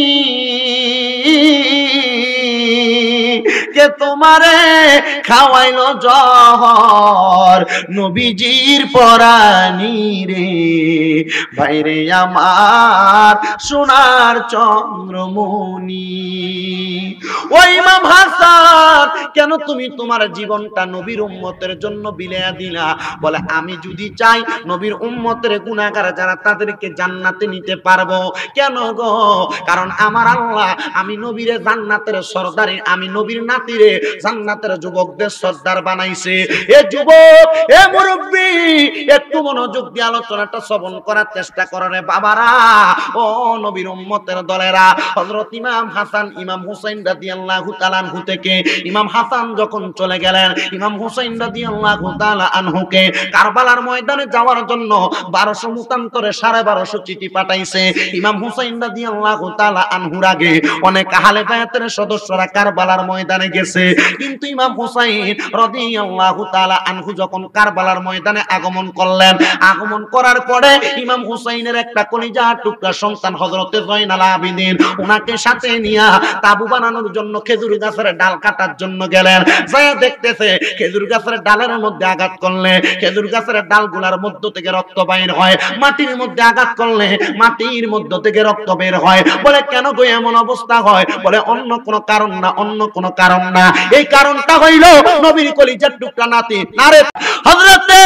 কে তোমারে খাওয়াইলো জহর নবীজির পরানি রে ভাইরে আমার সোনার চন্দ্রমণি। ওই ইমাম হাসান কেন তুমি তোমার জীবনটা নবীর উম্মতের জন্য বিলায়া দিলা? বলে আমি যদি চাই নবীর উম্মতের গুনাহগার যারা তাদেরকে জান্নাতে নিতে পারবো। কেন গো? কারণ আমার আল্লাহ আমি নবীরে জান্নাতের সরদারি, আমি নবীর নাতিরে জান্নাতের যুবকদের সর্দার বানাইছে। এ যুবক, এ মুরব্বি, একটু মনোযোগ দিয়ে আলোচনাটা শ্রবণ করার চেষ্টা করো রে বাবারা, ও নবীর উম্মতের দলেরা। হযরত ইমাম হাসান ইমাম হুসাইন রাদিয়াল্লাহু তাআলা আনহু থেকে ইমাম হাসান যখন চলে গেলেন, ইমাম হুসাইন রাদিয়াল্লাহু তাআলা আনহুকে কারবালার ময়দানে যাওয়ার জন্য 1200 মুতান্তরে 1250 চিঠি পাঠাইছে। ইমাম হুসাইন রাদিয়াল্লাহু তাআলা আনহুর আগে অনেক আহলে বায়াতের সদস্যরা কারবালার ময়দানে গেছে, কিন্তু ইমাম হুসাইন রাদিয়াল্লাহু তাআলা আনহু যখন কারবালার ময়দানে আগমন করলেন, আগমন করার পরে ইমাম হুসাইনের একটা কলিজা টুকরা সন্তান হযরতে জয়নাল আবেদিন ওনাকে সাথে নিয়ে তাবু বানানোর জন্য খেজুর গাছের ডাল কাটার জন্য গেলেন। যায় দেখতেছে খেজুর গাছের ডালের মধ্যে আঘাত করলে খেজুর গাছের ডালগুলার মধ্য থেকে রক্ত বাইর হয়, মাটির মধ্যে আঘাত করলে মাটির মধ্য থেকে রক্ত বের হয়। বলে কেন গো এমন অবস্থা হয়? বলে অন্য কোনো কারণ না, অন্য কোনো কারণ না, এই কারণটা হইল নবীর কলিজার টুকরা নাতি নারে হযরতে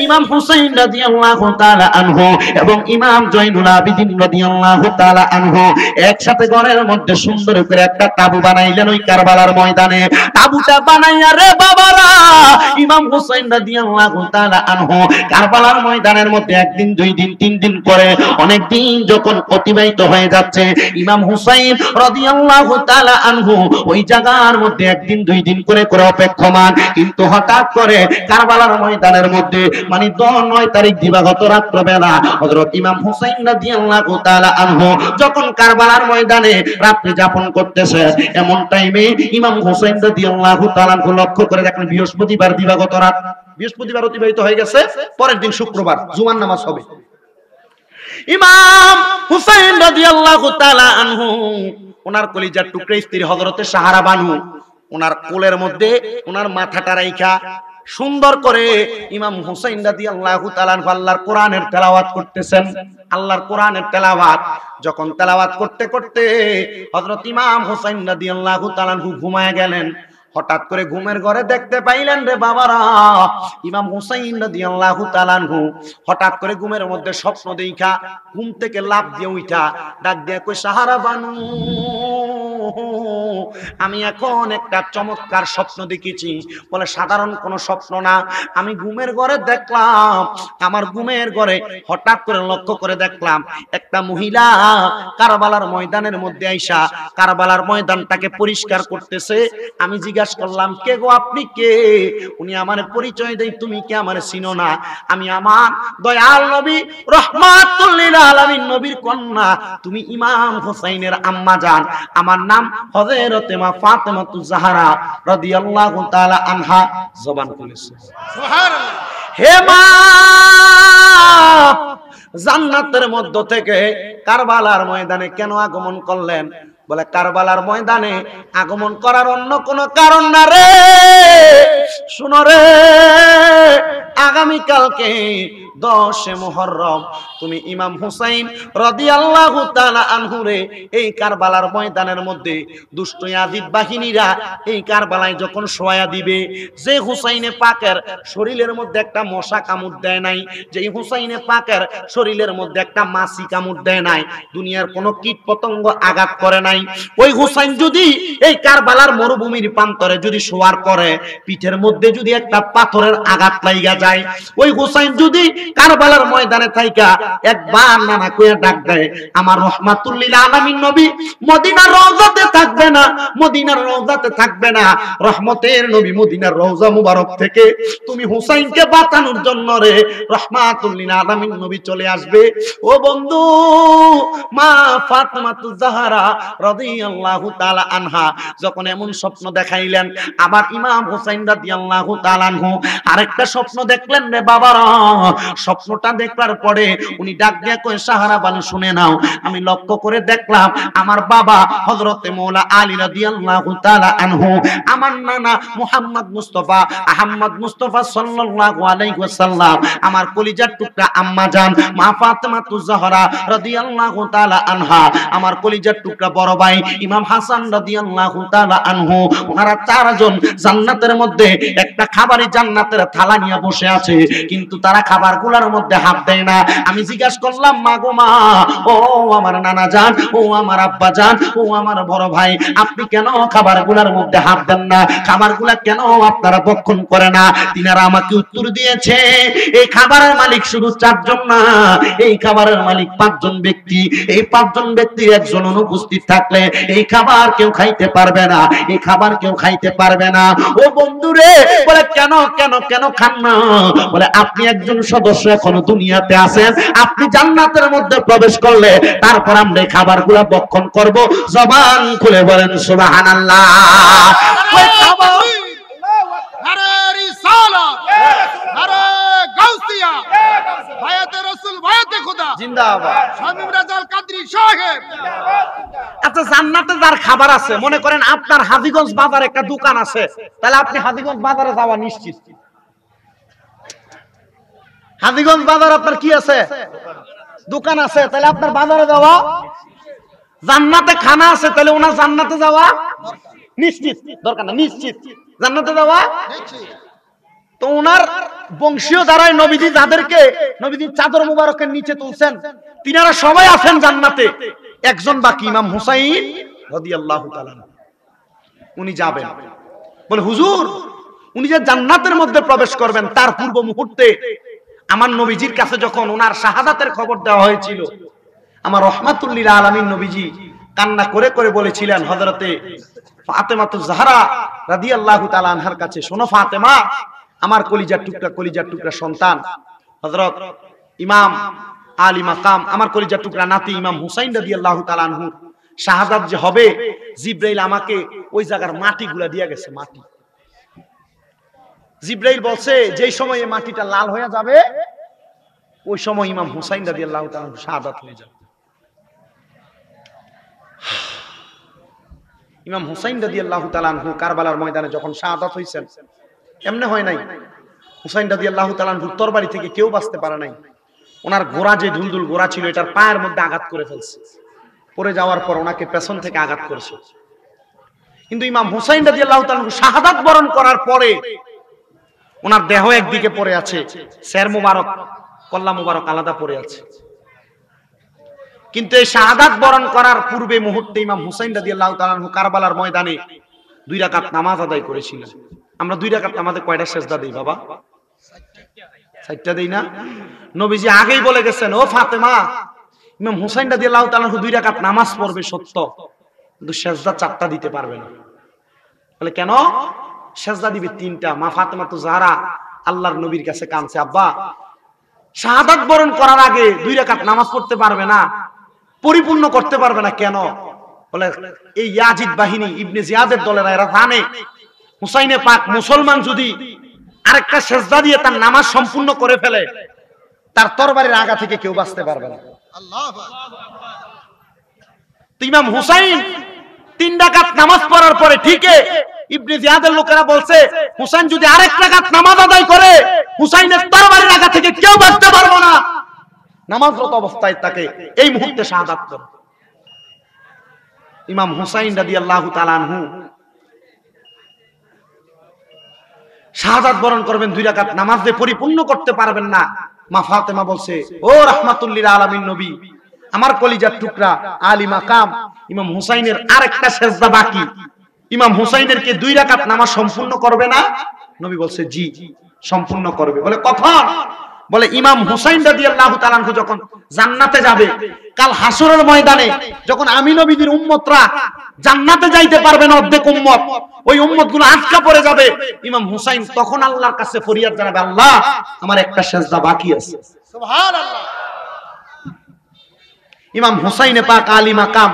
ইমাম হুসাইন রাদিয়াল্লাহু তাআলা আনহু এবং ইমাম জয়নুল আবেদিন রাদিয়াল্লাহু তাআলা আনহু একসাথে ঘরের মধ্যে সুন্দর করে একটা তাবু বানাইলেন ওই কারবালার ময়দানে। তাবুটা বানাইয়া রে বাবারা ইমাম হুসাইন রাদিয়াল্লাহু তাআলা আনহু কারবালার ময়দানের মধ্যে একদিন, দুই দিন, তিন দিন করে অনেক দিন যখন অতিবাহিত হয়ে যাচ্ছে, ইমাম হুসাইন রাদিয়াল্লাহু তাআলা আনহু ওই জায়গার মধ্যে একদিন, দুই দিন করে করে অপেক্ষমান। কিন্তু হঠাৎ করে কারবালার ময়দানের মধ্যে মানে 9 তারিখ দিবাগত রাত্রবেলা হযরত ইমাম হুসাইন রাদিয়াল্লাহু তাআলা আনহু যখন কারবালার ময়দানে রাত্রি যাপন করতেছে, এমন টাইমে ইমাম হুসাইন রাদিয়াল্লাহু তাআলা লক্ষ্য করে দেখেন বৃহস্পতিবার দিবাগত রাত, বৃহস্পতিবার অতিবাহিত হয়ে গেছে, পরের দিন শুক্রবার জুমার নামাজ হবে। ইমাম হুসাইন রাদিয়াল্লাহু তাআলা আনহু ওনার কলিজার টুকরা স্ত্রী হযরতে সাহারা বানু ওনার কোলের মধ্যে ওনার মাথাটা রাইখা সুন্দর করে ইমাম হুসাইন রাদিয়াল্লাহু তাআলা আল্লাহর কোরআনের তেলাওয়াত করতেছেন। আল্লাহর কোরআনের তেলাওয়াত যখন তেলাওয়াত করতে করতে হযরত ইমাম হুসাইন রাদিয়াল্লাহু তাআলা ঘুমায় গেলেন। হঠাৎ করে ঘুমের ঘরে দেখতে পাইলেন রে বাবারা ইমাম হুসাইন রাদিয়াল্লাহু তাআলা আনহু হঠাৎ করে ঘুমের মধ্যে স্বপ্ন দেখা ঘুম থেকে লাফ দিয়ে উঠা ডাক দিয়ে কই সাহারা বানু, আমি এখন একটা চমৎকার স্বপ্ন দেখেছি। বলে সাধারণ কোনো স্বপ্ন না, আমি ঘুমের ঘরে দেখলাম, আমার ঘুমের ঘরে হঠাৎ করে লক্ষ্য করে দেখলাম একটা মহিলা কারবালার ময়দানের মধ্যে আইসা কারবালার ময়দানটাকে পরিষ্কার করতেছে। আমি জিজ্ঞাসা করলাম কে গো, আপনি কে? উনি আমার পরিচয় দেই, তুমি কি আমার চিনো না? আমি আমার দয়াল নবী রাহমাতুল লিল আলামিন নবীর কন্যা, তুমি ইমাম হুসাইনের আম্মা জান, আমার নাম হযরতে মা ফাতেমাতুজ জাহরা রাদিয়াল্লাহু তাআলা আনহা। জবান খুলে সুবহানাল্লাহ। হে মা, জান্নাতের মধ্য থেকে কারবালার ময়দানে কেন আগমন করলেন? বলে কারবালার ময়দানে আগমন করার অন্য কোনো কারণ না রে, শুনো রে, আগামী কালকে 10 মুহররম তুমি ইমাম হুসাইন রাদিয়াল্লাহু তাআলা আনহুরে এই কারবালার ময়দানের মধ্যে দুষ্ট ইয়াজিদ বাহিনীরা এই কারবালায় যখন শোয়া দিবে, যে হুসাইনে পাকের শরীরের মধ্যে একটা মশা কামড় দেয় নাই, যে হুসাইনে পাকের শরীরের মধ্যে একটা মাছি কামড় দেয় নাই, দুনিয়ার কোনো কীট পতঙ্গ আঘাত করে নাই, ওই হুসাইন যদি এই কারবালার মরুভূমির প্রান্তরে যদি শোয়ার পরে পিঠের মধ্যে যদি একটা পাথরের আঘাত লাগা যায়, ওই হুসাইন যদি কারবালার ময়দানে থাইকা একবার নানা কইয়া ডাক দেয়, আমার রাহমাতুল লিল আলামিন নবী মদিনার রওজাতে থাকবে না, মদিনার রওজাতে থাকবে না, রহমতের নবী মদিনার রওজা মুবারক থেকে তুমি হুসাইনকে বাঁচানোর জন্য রে রাহমাতুল লিল আলামিন নবী চলে আসবে। ও বন্ধু, মা ফাতেমাতুজ জাহরা রাদিয়াল্লাহু তাআলা আনহা যখন এমন স্বপ্ন দেখাইলেন, আবার ইমাম হুসাইন রাদিয়াল্লাহু তাআলা আনহু আরেকটা স্বপ্ন দেখলেন। দেখলেন রে বাবারা। স্বপ্নটা দেখবার পরে উনি ডাক দিয়া কই সাহারা বানু শুনে নাও, আমি লক্ষ্য করে দেখলাম আমার বাবা হযরতে মাওলা আলী রাদিয়াল্লাহু তাআলা আনহু, আমার নানা মুহাম্মদ মুস্তাফা আহমদ মুস্তাফা সাল্লাল্লাহু আলাইহি ওয়াসাল্লাম, আমার কলিজার টুকরা আম্মা জান মা ফাতেমাতুজ জাহরা রাদিয়াল্লাহু তাআলা আনহা, আমার কলিজার টুকরা বড় ভাই ইমাম হাসান রাদিয়াল্লাহু তাআলা আনহু, ওনারা চারজন জান্নাতের মধ্যে একটা খাবারই জান্নাতের থালা নিয়ে বসে আছে, কিন্তু তারা খাবারগুলোর মধ্যে হাত দেয় না। আমি জিজ্ঞাসা করলাম, মা গো মা, ও আমার নানা জান, ও আমার আব্বা জান, ও আমার বড় ভাই, আপনি কেন খাবারগুলোর মধ্যে হাত দেন না? খাবারগুলা কেন আপনারা ভক্ষণ করে না? তিনারা আমাকে উত্তর দিয়েছে, এই খাবারের মালিক শুধু চারজন না, এই খাবারের মালিক পাঁচজন ব্যক্তি। এই পাঁচজন ব্যক্তির একজন অনুপস্থিত থাকলে এই খাবার কেউ খাইতে পারবে না, এই খাবার কেউ খাইতে পারবে না। ও বন্ধুরে, বলে কেন কেন কেন খান না? বলে আপনি একজন সদস্য এখনো দুনিয়াতে আছেন, আপনি জান্নাতের মধ্যে প্রবেশ করলে তারপর আমরা এই খাবারগুলো ভক্ষণ করব। জবান খুলে বলেন সুবহানাল্লাহ। ওই খাবার নারে রিসালাত, নারে গাউসিয়া, বায়াতে রাসূল, বায়াতে খোদা জিন্দাবাদ। শামীম রাজাল কাদরি সাহেব। আচ্ছা, জান্নাতে যার খাবার আছে, মনে করেন আপনার হাজীগঞ্জ বাজারে একটা দোকান আছে, তাহলে আপনি হাজীগঞ্জ বাজারে যাওয়া নিশ্চিত। হাজীগঞ্জ বাজার আপনার কি আছে? দোকান আছে, তাহলে আপনার বাজারে যাওয়া। জান্নাতে খানা আছে, তাহলে ওনার জান্নাতে যাওয়া নিশ্চিত, দরকার না, নিশ্চিত জান্নাতে যাওয়া। তো ওনার বংশীয় দ্বারাই নবীজি যাদেরকে নবীজির চাদর মুবারকের নিচে তুলছেন, তিনারা সবাই আছেন জান্নাতে। একজন বাকি, ইমাম হুসাইন রাদিয়াল্লাহু তাআলা, উনি যাবেন। বলে হুজুর, উনি যে জান্নাতের মধ্যে প্রবেশ করবেন তার পূর্ব মুহূর্তে আমার নবীজির কাছে যখন ওনার শাহাদাতের খবর দেওয়া হয়েছিল, আমার রহমাতুল লিল আলামিন নবীজি কান্না করে করে বলেছিলেন হযরতে ফাতেমাতুজ জাহরা রাদিয়াল্লাহু তাআলা আনহার কাছে, শোনো ফাতেমা, আমার কলিজার টুকরা সন্তান হযরত ইমাম আলী মাকাম, আমার কলিজার টুকরা নাতি ইমাম হুসাইন রাদিয়াল্লাহু তাআলা আনহু শাহাদাত যে হবে, জিবরাইল আমাকে ওই জায়গার মাটিগুলা দিয়ে গেছে। মাটি, জিবরাইল বলছে যেই সময় এই মাটিটা লাল হয়ে যাবে, ওই সময় ইমাম হুসাইন রাদিয়াল্লাহু তাআলা শাহাদাত হয়ে যাবে। ইমাম হুসাইন রাদিয়াল্লাহু তাআলা আনহু কারবালার ময়দানে যখন শাহাদাত হইছেন, এমনি হয় নাই। হুসাইন রাদিয়াল্লাহু তাআলা আনহুর তরবারি থেকে কেউ বাঁচতে পারে নাই। ওনার ঘোড়া যে দুলদুল ঘোড়া ছিল, এটার পায়ের মধ্যে আঘাত করে ফেলছে। পড়ে যাওয়ার পর ওনাকে পেছন থেকে আঘাত করেছে। কিন্তু ইমাম হুসাইন রাদিয়াল্লাহু তাআলা আনহু শাহাদাত বরণ করার পরে ওনার দেহ একদিকে পড়ে আছে, সের মুবারক, কল্লা মুবারক আলাদা পড়ে আছে। কিন্তু এই শাহাদাত বরণ করার পূর্বে মুহূর্তে ইমাম হুসাইন রাদিয়াল্লাহু তাআলা আনহু কারবালার ময়দানে 2 রাকাত নামাজ আদায় করেছিলেন। আমরা 2 রাকাত নামাজে কয়টা সেজদা দেই বাবা? 4টা দেই না? নবীজি আগেই বলে গেছেন, ও ফাতেমা, ইমাম হুসাইন রাদিয়াল্লাহু তাআলা আনহু 2 রাকাত নামাজ পড়বে সত্য, কিন্তু সেজদা 4টা দিতে পারবে না। বলে কেন? সেজদা দিবে 3টা। মা ফাতেমাতুজ জাহরা আল্লাহর নবীর কাছে কাঁদছে, আব্বা, শাহাদাত বরণ করার আগে 2 রাকাত নামাজ পড়তে পারবে না, পরিপূর্ণ করতে পারবে না, কেন? বলে এই ইয়াজিদ বাহিনী, ইবনে জিয়াদের দলেরা, এরা জানে হুসাইনে পাক মুসলমান যদি আরেকটা সেজদা দিয়ে তার নামাজ সম্পূর্ণ করে ফেলে, তার তরবারির আগা থেকে কেউ বাঁচতে পারবে না। আল্লাহু তো ইমাম হুসাইন 3 রাকাত নামাজ পড়ার পরে ঠিকই ইবনে জিয়াদের লোকেরা বলছে, হুসাইন যদি আরেক রাকাত নামাজ আদায় করে, হুসাইনের তরবারির আগা থেকে কেউ বাঁচতে পারবে না। নামাজরত অবস্থায় তাকে এই মুহূর্তে শাহাদাত করে। ইমাম হুসাইন রাদিয়াল্লাহু তাআলা আনহু শাহাদাত বরণ করবেন, 2 রাকাত নামাজ দিয়ে পরিপূর্ণ করতে পারবেন না। মা ফাতেমা বলছে, ও রাহমাতুল লিল আলামিন নবী, আমার কলিজার টুকরা আলী মাকাম ইমাম হুসাইনের আরেকটা সেজদা বাকি, ইমাম হুসাইনের কে 2 রাকাত নামাজ সম্পূর্ণ করবে না? নবী বলছে, জি সম্পূর্ণ করবে। বলে কখন? বলে ইমাম হুসাইন রাদিয়াল্লাহু তাআলা আনহু যখন জান্নাতে যাবে, কাল হাসরের ময়দানে যখন আমি নবীর উম্মতরা জান্নাতে যাইতে পারবে না, অর্ধেক উম্মত, ওই উম্মতগুলো আটকা পড়ে যাবে, ইমাম হুসাইন তখন আল্লাহর কাছে ফরিয়াদ জানাবে, আল্লাহ, আমার একটা সেজদা বাকি আছে। সুবহানাল্লাহ। ইমাম হুসাইনে পাক আলী মাকাম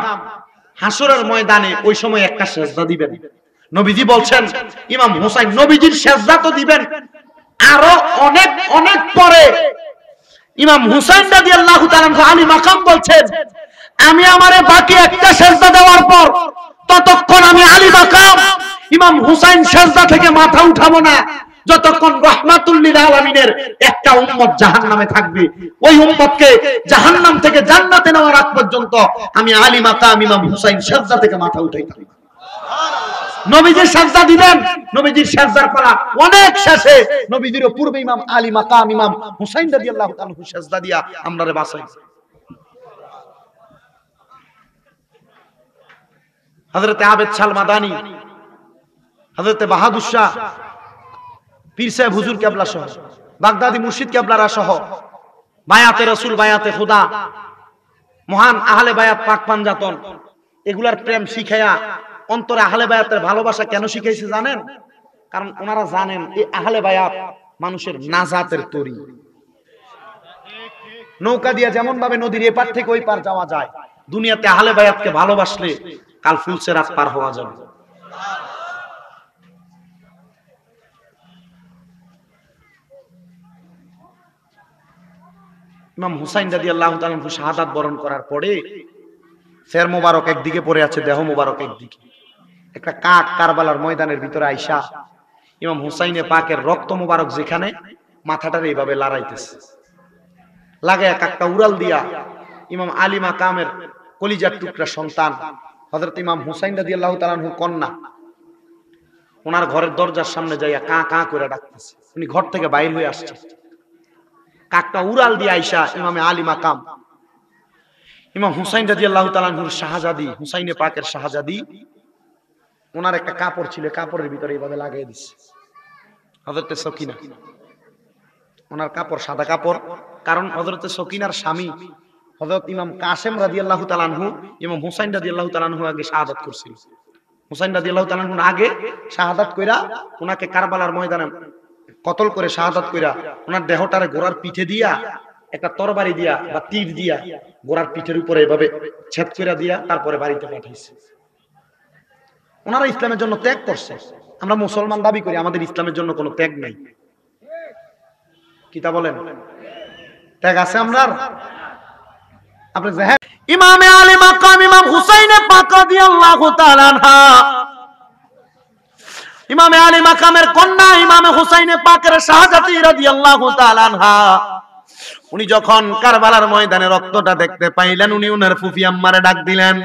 হাসরের ময়দানে ওই সময় একটা সেজদা দিবেন। নবীজি বলছেন, ইমাম হুসাইন নবীজির সেজদা তো দিবেন, আরো অনেক অনেক পরে ইমাম হুসাইন রাদিয়াল্লাহু তাআলা আলী মাকাম বলছেন, আমি আমারে বাকি একটা সেজদা দেওয়ার পর ততক্ষণ আমি আলী মাকাম ইমাম হুসাইন সেজদা থেকে মাথা উঠাবো না যতক্ষণ রাহমাতুল লিল আলামিনের একটা উম্মত জাহান্নামে থাকবে। ওই উম্মতকে জাহান্নাম থেকে জান্নাতে নেওয়ার আগ পর্যন্ত আমি আলী মাকাম ইমাম হুসাইন সেজদা থেকে মাথা উঠাইতাম। নবীজি সেজদা দিবেন, নবীজির সেজদার পালা অনেক শেষে নবীজির পূর্বে ইমাম আলী মাকাম ইমাম হুসাইন রাদিয়াল্লাহু তাআলা সেজদা দিয়া আমরারে বাঁচাই। হযরত আবেদ সালমাদানি, হযরত বাহাদুর শাহ, পীর সাহেব হুজুর কেবলা সহ, বাগদাদি মুর্শিদ কেবলারা সহ বায়াতে রাসূল, বায়াতে খোদা, মহান আহলে বায়াত পাক পাঞ্জাতন, এগুলার প্রেম শিখায়া অন্তরে আহলে বায়াতের ভালোবাসা কেন শিখাইছে জানেন? কারণ ওনারা জানেন এই আহলে বায়াত মানুষের নাজাতের তরি। নৌকা দিয়ে যেমন ভাবে নদীর এপার থেকে ওই পার যাওয়া যায়, দুনিয়াতে আহলে বায়াতকে ভালোবাসলে কাল ফুলসেরাত পার হওয়া যাবে। ইমাম হুসাইন রাদিয়াল্লাহু তাআলা শাহাদাত বরণ করার পরে ফের মোবারক একদিকে পড়ে আছে, দেহ মোবারক একদিকে। একটা কাক কারবালার ময়দানের ভিতরে আইসা ইমাম হুসাইনে পাকের রক্ত মোবারক যেখানে, মাথাটার এইভাবে লড়াইতেছে, লাগায়া কাকটা উড়াল দিয়া ইমাম আলী মাকামের কলিজার টুকরা সন্তান হযরত ইমাম হুসাইন রাদিয়াল্লাহু তাআলা আনহু কন্যা, ওনার ঘরের দরজার সামনে যাইয়া কা কা করে ডাকতেছে। উনি ঘর থেকে বাইর হয়ে আসছে, কাকটা উড়াল দিয়ে আইসা ইমামে আলী মাকাম ইমাম হুসাইন রাদিয়াল্লাহু তাআলা আনহুর শাহজাদি, হুসাইনে পাকের শাহজাদি, ওনার একটা কাপড় ছিল, কাপড়ের ভিতরে এইভাবে লাগিয়ে দিচ্ছে। হযরতে সকিনা, ওনার কাপড় সাদা কাপড়, কারণ হযরতে সকিনার স্বামী হযরত ইমাম কাসেম রাদিয়াল্লাহু তাআলা আনহু ইমাম হুসাইন রাদিয়াল্লাহু তাআলা আনহু আগে শাহাদাত করছিল। হুসাইন রাদিয়াল্লাহু তাআলা আনহু আগে শাহাদাত কইরা ওনাকে কারবালার ময়দানে কতল করে শাহাদাত কইরা ওনার দেহটারে ঘোড়ার পিঠে দিয়া একটা তরবারি দিয়া বা তীর দিয়া ঘোড়ার পিঠের উপরে এভাবে ছেদ কইরা দিয়া তারপরে বাড়িতে পাঠাইছে। ওনারা ইসলামের জন্য ত্যাগ করছে। আমরা মুসলমান দাবি করি, আমাদের ইসলামের জন্য কোনো ত্যাগ নাই। কি তা বলেন? ত্যাগ আছে আমরা? আপনি জাহের ইমামে আলী মাকাম ইমাম হুসাইনে পাক রাদিয়াল্লাহু তাআলা আনহা, ইমামে আলী মাকামের কন্যা ইমামে হুসাইনে পাকের শাহজাদি রাদিয়াল্লাহু তাআলা আনহা, উনি যখন কারবালার ময়দানে রক্তটা দেখতে পাইলেন, উনি উনার ফুফি আম্মারে ডাক দিলেন,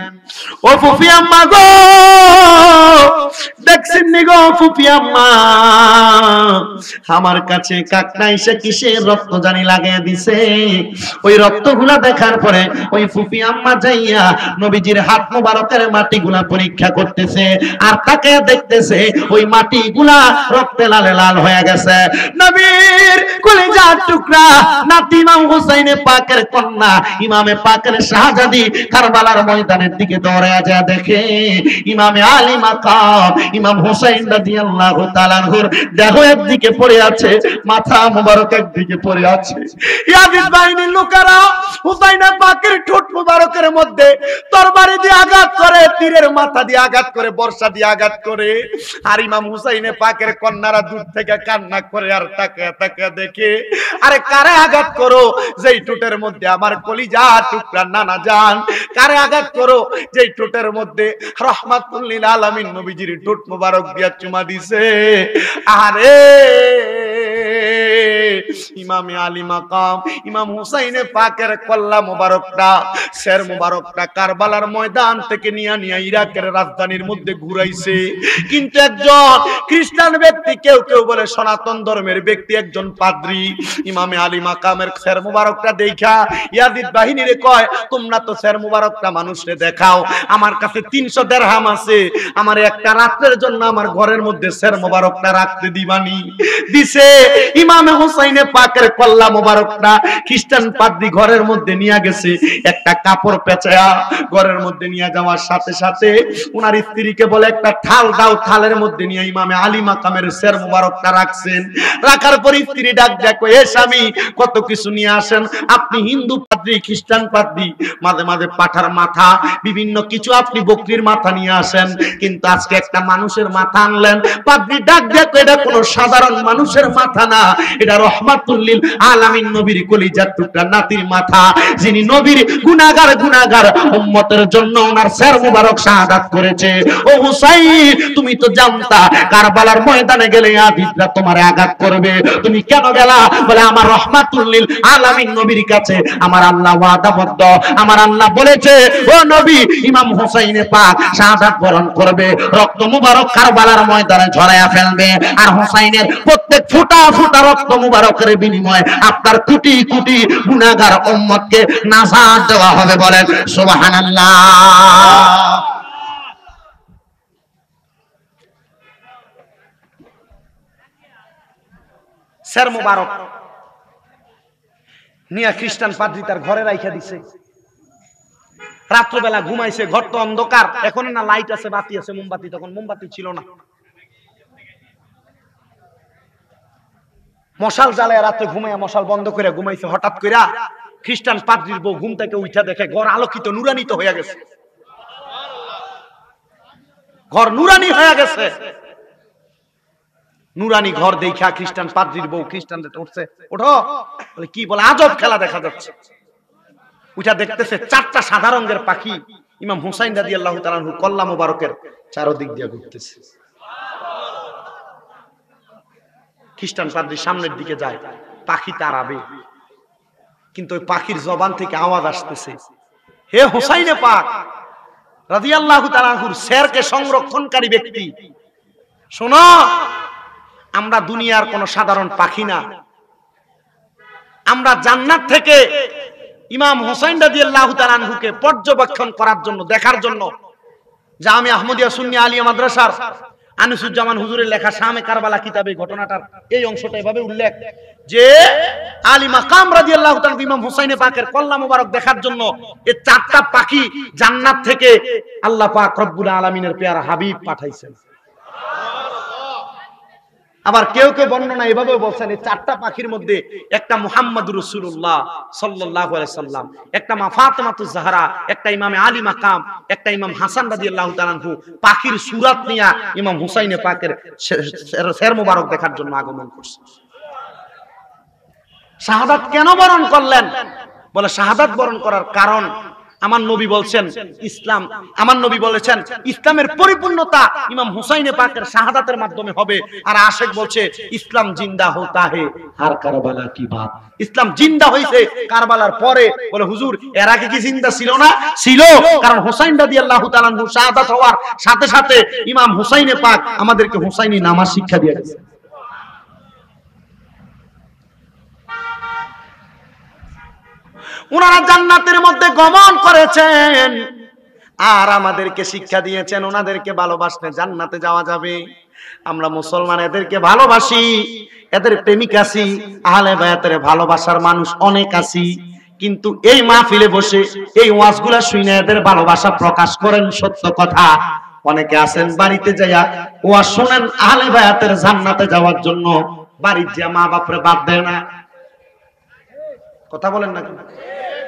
ও ফুফি আম্মা গো, দেখছেন নি গো ফুফি আম্মা, আমার কাছে কাকটা এসে কিসের রক্ত জানি লাগিয়ে দিছে। ওই রক্তগুলা দেখার পরে ওই ফুফি আম্মা যাইয়া নবীজির হাত মোবারকের মাটিগুলা পরীক্ষা করতেছে, আর তাকে দেখতেছে ওই মাটিগুলা রক্তে লালে লাল হয়ে গেছে। নবীর কলিজার টুকরা নাতি ইমাম হুসাইনে পাকের কন্যা ইমামে পাকের শাহজাদি কারবালার ময়দানের দিকে দৌড়ে যায়, দেখে ইমামে আলী মাকাম ইমাম হুসাইন রাদিয়াল্লাহু তাআলা আনহুর দেহ একদিকে পড়ে আছে, মাথা মোবারক একদিকে পড়ে আছে। ইয়াজিদ বাহিনীর লোকেরা হুসাইনে পাকের ঠোঁট মোবারকের মধ্যে তরবারি দিয়ে আঘাত করে, তীরের মাথা দিয়ে আঘাত করে, বর্ষা দিয়ে আঘাত করে, আর ইমাম হুসাইনে পাকের কন্যারা দূর থেকে কান্না করে আর তাকিয়ে তাকিয়ে দেখে, আরে কারে আঘাত করো যেই ঠোঁটের মধ্যে আমার কলিজা টুকরা নানা জান, কারে আঘাত করো যেই ঠোঁটের মধ্যে রাহমাতুল লিল আলামিন নবীজির ঠোঁট মোবারক দিয়া চুমা দিছে। আরে ইমামে আলী মাকাম ইমাম হুসাইনে পাকের কল্লা মোবারকটা, শের মোবারকটা কারবালার ময়দান থেকে নিয়া ইরাকের রাজধানীর মধ্যে ঘুরাইছে। কিন্তু একজন খ্রিস্টান ব্যক্তি, কেউ কেউ বলে সনাতন ধর্মের ব্যক্তি, একজন পাদ্রী ইমামে আলী মাকামের শের মোবারকটা দেখা ইয়াজিদ বাহিনীরে কয়, তোমরা তো শের মোবারকটা মানুষরে দেখাও, আমার কাছে 300 দিরহাম আছে, আমার একটা রাতের জন্য আমার ঘরের মধ্যে শের মোবারকটা রাখতে দিবানি। দিছে। ইমামে হুসাইনে পাক পাকের কল্লা মোবারকটা খ্রিস্টান পাদ্রী ঘরের মধ্যে নিয়ে গেছে, একটা কাপড় পেঁচায়া ঘরের মধ্যে নিয়ে যাওয়ার সাথে সাথে ওনার স্ত্রীকে বলে একটা থাল দাও, থালের মধ্যে নিয়ে ইমামে আলী মাকামের সের মোবারকটা রাখছেন। রাখার পর স্ত্রী ডাক দেখো, এ স্বামী কত কিছু নিয়ে আসেন, আপনি হিন্দু পাদ্রী খ্রিস্টান পাদ্রী, মাঝে মাঝে পাঠার মাথা বিভিন্ন কিছু আপনি বকরির মাথা নিয়ে আসেন, কিন্তু আজকে একটা মানুষের মাথা আনলেন। পাদ্রী ডাক দেখো, এটা কোনো সাধারণ মানুষের মাথা না, এটা রহমাতুল লিল আলামিন নবীর কলিজার টুকরা নাতির মাথা, যিনি নবীর গুনাহগার উম্মতের জন্য ওনার সের মুবারক শাহাদাত করেছে। ও হুসাইন, তুমি তো জানতা কারবালার ময়দানে গেলে আদিতরা তোমারে আঘাত করবে, তুমি কেন গেলা? বলে আমার রহমাতুল লিল আলামিন নবীর কাছে আমার আল্লাহ ওয়াদাবদ্ধ, আমার আল্লাহ বলেছে ও নবী ইমাম হুসাইনে পাক শাহাদাত বরণ করবে, রক্ত মুবারক কারবালার ময়দানে ঝরায়া ফেলবে, আর হুসাইনের প্রত্যেক ফোঁটা ফোঁটা রক্ত মুবারকের বিনিময়ে আপনার কোটি কোটি গুনাহগার উম্মতকে নাজাত দেওয়া হবে। বলেন সুবহানাল্লাহ। সের মুবারক নিয়া খ্রিস্টান পাদ্রী তার ঘরে রাইখা দিছে। রাত্রবেলা ঘুমাইছে, ঘর তো অন্ধকার, এখন না লাইট আছে, বাতি আছে, মোমবাতি, তখন মোমবাতি ছিল না। মশাল জ্বালায় রাতে ঘুমাইয়া মশাল বন্ধ করে ঘুমাইছে। হঠাৎ করে খ্রিস্টান পাদ্রীর বউ ঘুম থেকে উঠা দেখে ঘর আলোকিত নুরানিত হয়ে গেছে, ঘর নুরানি হয়ে গেছে। নুরানি ঘর দেখা খ্রিস্টান পাদ্রীর বউ খ্রিস্টানদের উঠছে, ওঠো, বলে কি? বলে আজব খেলা দেখা যাচ্ছে। উঠা দেখতেছে চারটা সাদা রঙের পাখি ইমাম হুসাইন রাদিয়াল্লাহু তাআলা আনহু কল্লা মোবারকের চারদিক দিয়ে ঘুরতেছে। খ্রিস্টান পাদ্রী সামনের দিকে যায়, পাখি তাড়াবে, কিন্তু ওই পাখির জবান থেকে আওয়াজ আসতেছে, হে হুসাইনে পাক রাদিয়াল্লাহু তাআলা আনহুর সেরকে সংরক্ষণকারী ব্যক্তি, শোনো, আমরা দুনিয়ার কোন সাধারণ পাখি না, আমরা জান্নাত থেকে ইমাম হুসাইন রাদিয়াল্লাহু তাআলা আনহুকে পর্যবেক্ষণ করার জন্য, দেখার জন্য জামি আহমদিয়া সুন্নি আলিয়া মাদ্রাসার আনিসুজ্জামান হুজুরের লেখা শামে কারবালা কিতাবে ঘটনাটার এই অংশটা এভাবে উল্লেখ যে আলী মাকাম রাদিয়াল্লাহু তাআলা ইমাম হুসাইনে পাকের কল্লা মোবারক দেখার জন্য এই চারটা পাখি জান্নাত থেকে আল্লাহ পাক রব্বুল আলামিনের পেয়ারা হাবিব পাঠাইছেন। আবার কেউ কেউ বর্ণনা এভাবে বলছেন, এই চারটা পাখির মধ্যে একটা মুহাম্মদুর রাসূলুল্লাহ সাল্লাল্লাহু আলাইহি সাল্লাম, একটা মা ফাতেমাতুজ জাহরা, একটা ইমামে আলী মাকাম, একটা ইমাম হাসান রাদিয়াল্লাহু তাআলা আনহু পাখির সূরত নিয়া ইমাম হুসাইনে পাকের সের মুবারক দেখার জন্য আগমন করছে। শাহাদাত কেন বরণ করলেন? বলে শাহাদাত বরণ করার কারণ আমার নবী বলছেন ইসলাম, আমার নবী বলেছেন ইসলামের পরিপূর্ণতা ইমাম হুসাইনে পাকের শাহাদাতের মাধ্যমে হবে। আর আশেক বলছে ইসলাম জিন্দা হোতা হে আর কারবালা কি বাত, ইসলাম জিন্দা হইছে কারবালার পরে। বলে হুজুর এর আগে কি জিন্দা ছিল না? ছিল, কারণ হুসাইন রাদিয়াল্লাহু তাআলা আনহু শাহাদাত হওয়ার সাথে সাথে ইমাম হুসাইনে পাক আমাদেরকে হুসাইনি নামাজ শিক্ষা দিয়ে গেছে। ওনারা জান্নাতের মধ্যে গমন করেছেন আর আমাদেরকে শিক্ষা দিয়েছেন ওনাদেরকে ভালোবাসলে জান্নাতে যাওয়া যাবে। আমরা মুসলমান এদেরকে ভালোবাসি, এদের প্রেমিক আছি, আহলে বায়াতের ভালোবাসার মানুষ অনেক আছি, কিন্তু এই মাহফিলে বসে এই ওয়াজগুলা শুনে এদের ভালোবাসা প্রকাশ করেন সত্য কথা। অনেকে আছেন বাড়িতে যাইয়া ওয়াজ শুনেন আহলে বায়াতের জান্নাতে যাওয়ার জন্য, বাড়ির যে মা বাপরে বাদ দেয় না। কথা বলেন না,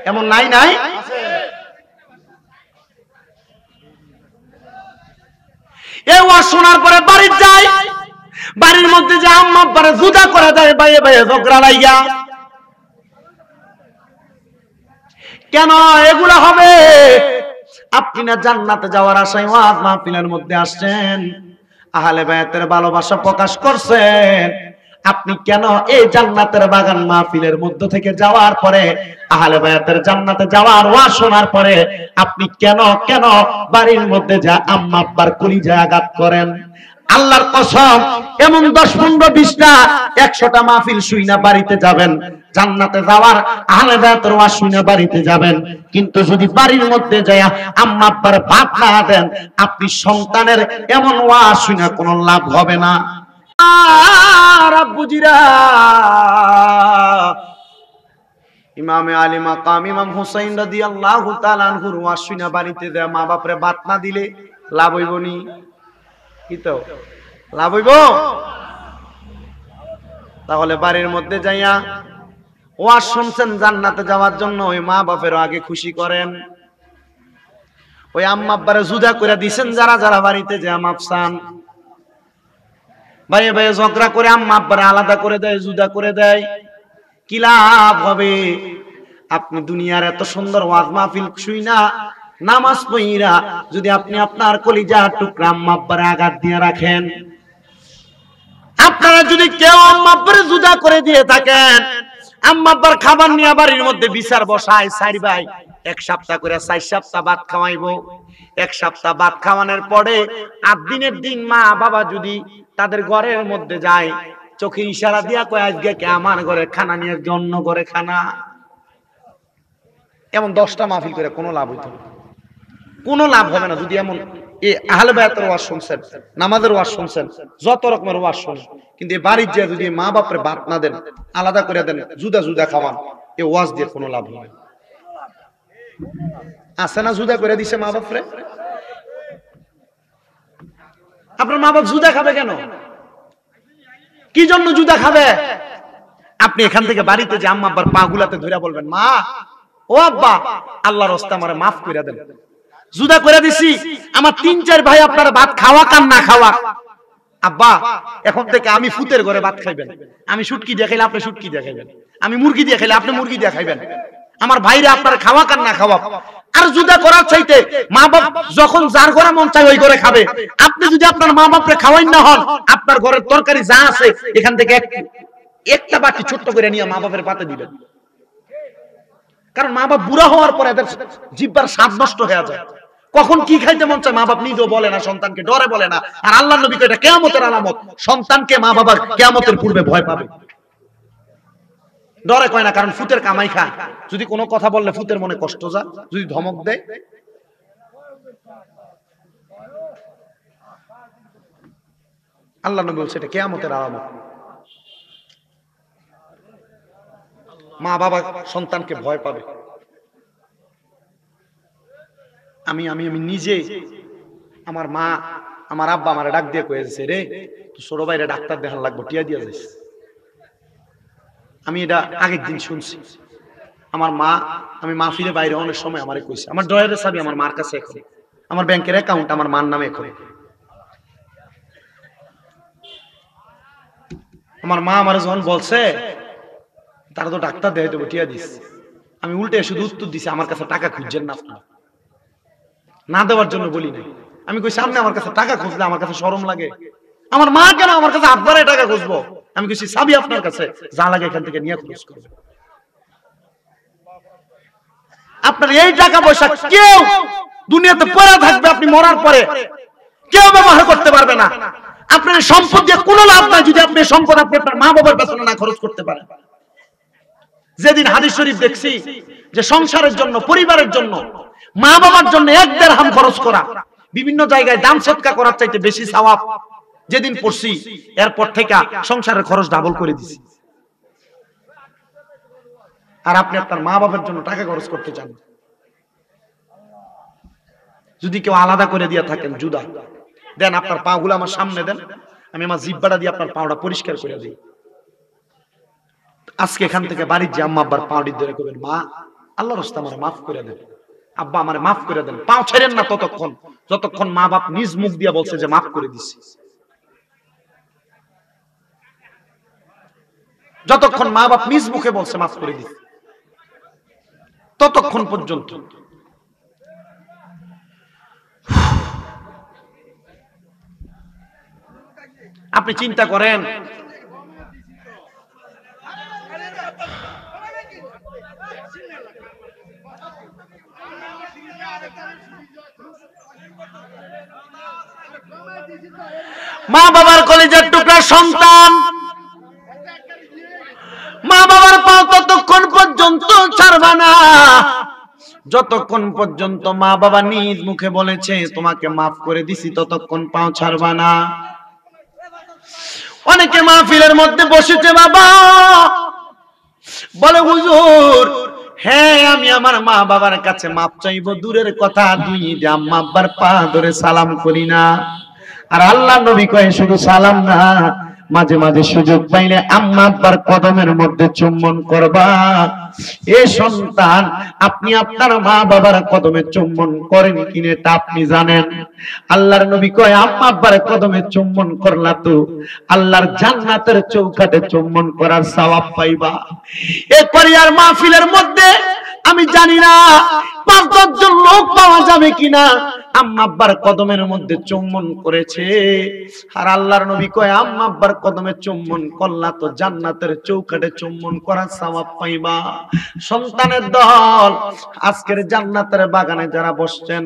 এমন নাই? নাই, এই ওয়াজ শোনার পরে বাড়ির যায়, বাড়ির মধ্যে যে আম্মা আব্বারে জুদা করে দেয়, বাইয়ে বাইয়ে ঝগড়া লাইগা। কেন এগুলা হবে? আপনি না জান্নাতে যাওয়ার আশায় ওয়াজ মাহফিলের মধ্যে আসছেন, আহলে বায়াতের ভালোবাসা প্রকাশ করছেন, আপনি কেন এই জান্নাতের বাগান মাহফিলের মধ্য থেকে যাওয়ার পরে, আহলে বায়াতের জান্নাতে যাওয়ার ওয়াজ শোনার পরে আপনি কেন কেন বাড়ির মধ্যে যা আম্মা আব্বার কলিজা আঘাত করেন? আল্লাহর কসম, এমন 10, 15, 20টা 100টা মাহফিল শুইনা বাড়িতে যাবেন, জান্নাতে যাওয়ার আহলে বায়াতের ওয়াজ শুইনা বাড়িতে যাবেন, কিন্তু যদি বাড়ির মধ্যে যায় আম্মা আব্বার ভাত না দেন, আপনি সন্তানের এমন ওয়াজ শুইনা কোনো লাভ হবে না। আব্বুজিরা, ইমামে আলী মাকাম ইমাম হুসাইন রাদিয়াল্লাহু তাআলা আনহুর ওয়াজ শুনা বাড়িতে যায় মা বাপরে বাত না দিলে লাভ হইব নি? কি তো লাভ হইব? তাহলে বাড়ির মধ্যে যাইয়া ওয়াজ শুনছেন জান্নাতে যাওয়ার জন্য, ওই মা বাপের আগে খুশি করেন। ওই আম্মা আব্বারে জুদা করে দিছেন যারা যারা বাড়িতে যে মাপসান ভাইয়ে ভাইয়ে ঝগড়া করে আম্মা আব্বারে আলাদা করে দেয়, জুদা করে দেয়, কি লাভ হবে? আপনি দুনিয়ার এত সুন্দর ওয়াজ মাহফিল শুইনা নামাজ পড়িরা যদি আপনি আপনার কলিজার টুকরা আম্মা আব্বারে আঘাত দিয়ে রাখেন, আপনারা যদি কেউ আম্মা আব্বারে জুদা করে দিয়ে থাকেন, আম্মা আব্বার খাবার নিয়ে বাড়ির মধ্যে বিচার বসায়, 4 ভাই 1 সপ্তাহ করে 4 সপ্তাহ ভাত খাওয়াইবো। 1 সপ্তাহ ভাত খাওয়ানোর পরে 8 দিনের দিন মা বাবা যদি তাদের ঘরের মধ্যে যায়, চোখে ইশারা দিয়া কয় আজকে কে আমার ঘরে খানা নিয়ে অন্য ঘরে খানা। এমন 10টা মাহফিল করে কোনো লাভ হইতো না, কোনো লাভ হবে না। যদি এমন এই আহলে বায়াতের ওয়াজ শুনছেন, নামাজের ওয়াজ শুনছেন, যত রকমের ওয়াজ শুনেন, কিন্তু এই বাড়ির যে যদি মা বাপরে ভাত না দেন, আলাদা করে দেন, জুদা জুদা খাওয়ান, এই ওয়াজ দিয়ে কোনো লাভ হয় আছে না? জুদা করে দিছে মা বাপরে। আপনার মা বাপ জুদা খাবে কেন? কি জন্য জুদা খাবে? আপনি এখান থেকে বাড়িতে যে আম্মা আব্বার পা গুলাতে ধরে বলবেন, মা ও আব্বা আল্লাহর রাস্তায় আমারে মাফ করে দেন, জুদা করে দিছি, আমার 3-4 ভাই আপনারা ভাত খাওয়া কান না খাওয়া, আব্বা এখন থেকে আমি ফুতের ঘরে ভাত খাইবেন, আমি শুটকি দিয়ে খাইলে আপনি শুটকি দিয়ে খাইবেন, আমি মুরগি দিয়ে খাইলে আপনি মুরগি দিয়ে খাইবেন, আমার ভাইরা আপনারা খাওয়া কান না খাওয়া। আর জুদা করার চাইতে মা বাপ যখন যার ঘরে মন চায় ওই ঘরে খাবে। আপনি যদি আপনার মা বাপরে খাওয়াই না হন, আপনার ঘরের তরকারি যা আছে এখান থেকে একটা বাটি ছোট্ট করে নিয়ে মা বাপের পাতে দিবেন। কারণ মা বাপ বুড়া হওয়ার পরে এদের জিহ্বার স্বাদ নষ্ট হয়ে যায়, কখন কি খাইতে মন চায় মা বাপ নিজেও বলে না, সন্তানকে ডরে বলে না। আর আল্লাহর নবী কয় এটা কিয়ামতের আলামত, সন্তানকে মা বাবা কিয়ামতের পূর্বে ভয় পাবে, ডরে কয় না। কারণ ফুতের কামাই খায়, যদি কোনো কথা বললে ফুতের মনে কষ্ট যায়, যদি ধমক দেয়। আল্লাহ নবী বলছে এটা কিয়ামতের আলামত। মা বাবা সন্তানকে ভয় পাবে। আমি আমি আমি নিজে, আমার মা আমার আব্বা আমার ডাক দিয়ে কয়েছে, রে তুই ছোট ভাইরে ডাক্তার দেখান লাগবো, টিয়া দিয়া যাইস। আমি এটা আগের দিন শুনছি। আমার মা, আমি মাহফিলে বাইরে অনেক সময় আমারে কইছে, আমার ড্রয়ারের চাবি আমার মার কাছে এখন, আমার ব্যাংকের অ্যাকাউন্ট আমার মার নামে এখন। আমার মা আমার যখন বলছে তারা তো ডাক্তার দেখাইতে হবে, টিয়া দিস, আমি উল্টে শুধু উত্তর দিছি আমার কাছে টাকা খুঁজছেন না আপনারা, না দেওয়ার জন্য বলি নাই। আমি কই সামনে আমার কাছে টাকা খুঁজলে আমার কাছে শরম লাগে, আমার মা কেন আমার কাছে আপনারাই টাকা খুঁজবো? আমি কইছি চাবি আপনার কাছে, যা লাগে এখান থেকে নিয়ে খরচ করবেন। আপনার এই টাকা পয়সা কেউ দুনিয়াতে পড়ে থাকবে, আপনি মরার পরে কেউ ব্যবহার করতে পারবে না। আপনার সম্পদ দিয়ে কোনো লাভ নাই যদি আপনি সম্পদ আপনি আপনার মা বাবার পেছনে না খরচ করতে পারেন। যেদিন হাদিস শরীফ দেখছি যে সংসারের জন্য, পরিবারের জন্য, মা বাবার জন্য 1 দিরহাম খরচ করা বিভিন্ন জায়গায় দান সদকা করার চাইতে বেশি সওয়াব, যেদিন পড়ছি এরপর থেকে সংসারের খরচ ডাবল করে দিছি। আর আপনি আপনার মা বাবার জন্য টাকা খরচ করতে চান, যদি কেউ আলাদা করে দিয়ে থাকেন জুদা দেন, আপনার পা গুলো আমার সামনে দেন, আমি আমার জিহ্বাটা দিয়ে আপনার পাওটা পরিষ্কার করে দিই। আজকে এখান থেকে বাড়ির যে আম্মা আব্বার পাউডি ধরে করবেন, মা আল্লাহর রাস্তায় আমারে মাফ করে দেন, আব্বা আমারে মাফ করে দেন। পাও ছেড়েন না ততক্ষণ যতক্ষণ মা বাপ নিজ মুখ দিয়ে বলছে যে মাফ করে দিছি, যতক্ষণ মা বাপ নিজ মুখে বলছে মাফ করে দিছি ততক্ষণ পর্যন্ত। আপনি চিন্তা করেন মা বাবার কলিজার টুকরা সন্তান, মা বাবার পাও ততক্ষণ পর্যন্ত ছাড়বা না যতক্ষণ পর্যন্ত মা বাবা নিজ মুখে বলেছে তোমাকে মাফ করে দিছি, ততক্ষণ পাও ছাড়বা না। ও অনেকে মাহফিলের মধ্যে বসেছে বাবা, বলে হুজুর হ্যাঁ আমি আমার মা বাবার কাছে মাপ চাইবো, দূরের কথা দুই যে আম্মা আব্বার পা ধরে সালাম করি না। আর আল্লাহ নবী কয় শুধু সালাম না, মাঝে মাঝে সুযোগ পাইলে আম্মা আব্বার কদমের মধ্যে চুম্বন করবা। এ সন্তান, আপনি আপনার মা বাবার কদমে চুম্বন করেন কিনা তা আপনি জানেন? আল্লাহর নবী কয় আম্মা আব্বার কদমে চুম্বন করলা তো আল্লাহর জান্নাতের চৌকাঠে চুম্বন করার সওয়াব পাইবা। এরপরে আর মাহফিলের মধ্যে আমি জানি না ৫-১০ জন লোক পাওয়া যাবে কিনা আম্মা আব্বার কদমের মধ্যে চুম্বন করেছে। আর আল্লাহর নবী কয় আম্মা আব্বার কদমে চুম্বন করলা তো জান্নাতের চৌকাঠে চুম্বন করার সওয়াব পাইবা। সন্তানের দল, আজকের জান্নাতের বাগানে যারা বসছেন,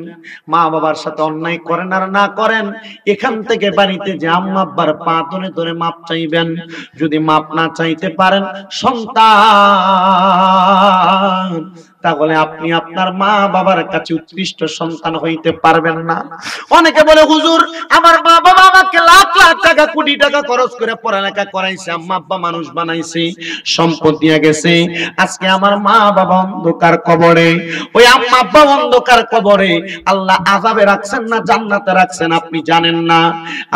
মা বাবার সাথে অন্যায় করেন আর না করেন, এখান থেকে বাড়িতে যে আম্মা আব্বার পা ধরে ধরে মাপ চাইবেন। যদি মাপ না চাইতে পারেন সন্তান, তাহলে আপনি আপনার মা বাবার কাছে উৎকৃষ্ট সন্তান হইতে পারবেন না। অনেকে বলে হুজুর আমার মা বাবা আমাকে লাখ লাখ টাকা কোটি টাকা খরচ করে পড়ালেখা করাইছে, আম্মা আব্বা মানুষ বানাইছে, সম্পদ দিয়ে গেছে, আজকে আমার মা বাবা অন্ধকার কবরে। ওই আম্মা আব্বা অন্ধকার কবরে আল্লাহ আযাবে রাখছেন না জান্নাতে রাখছেন আপনি জানেন না।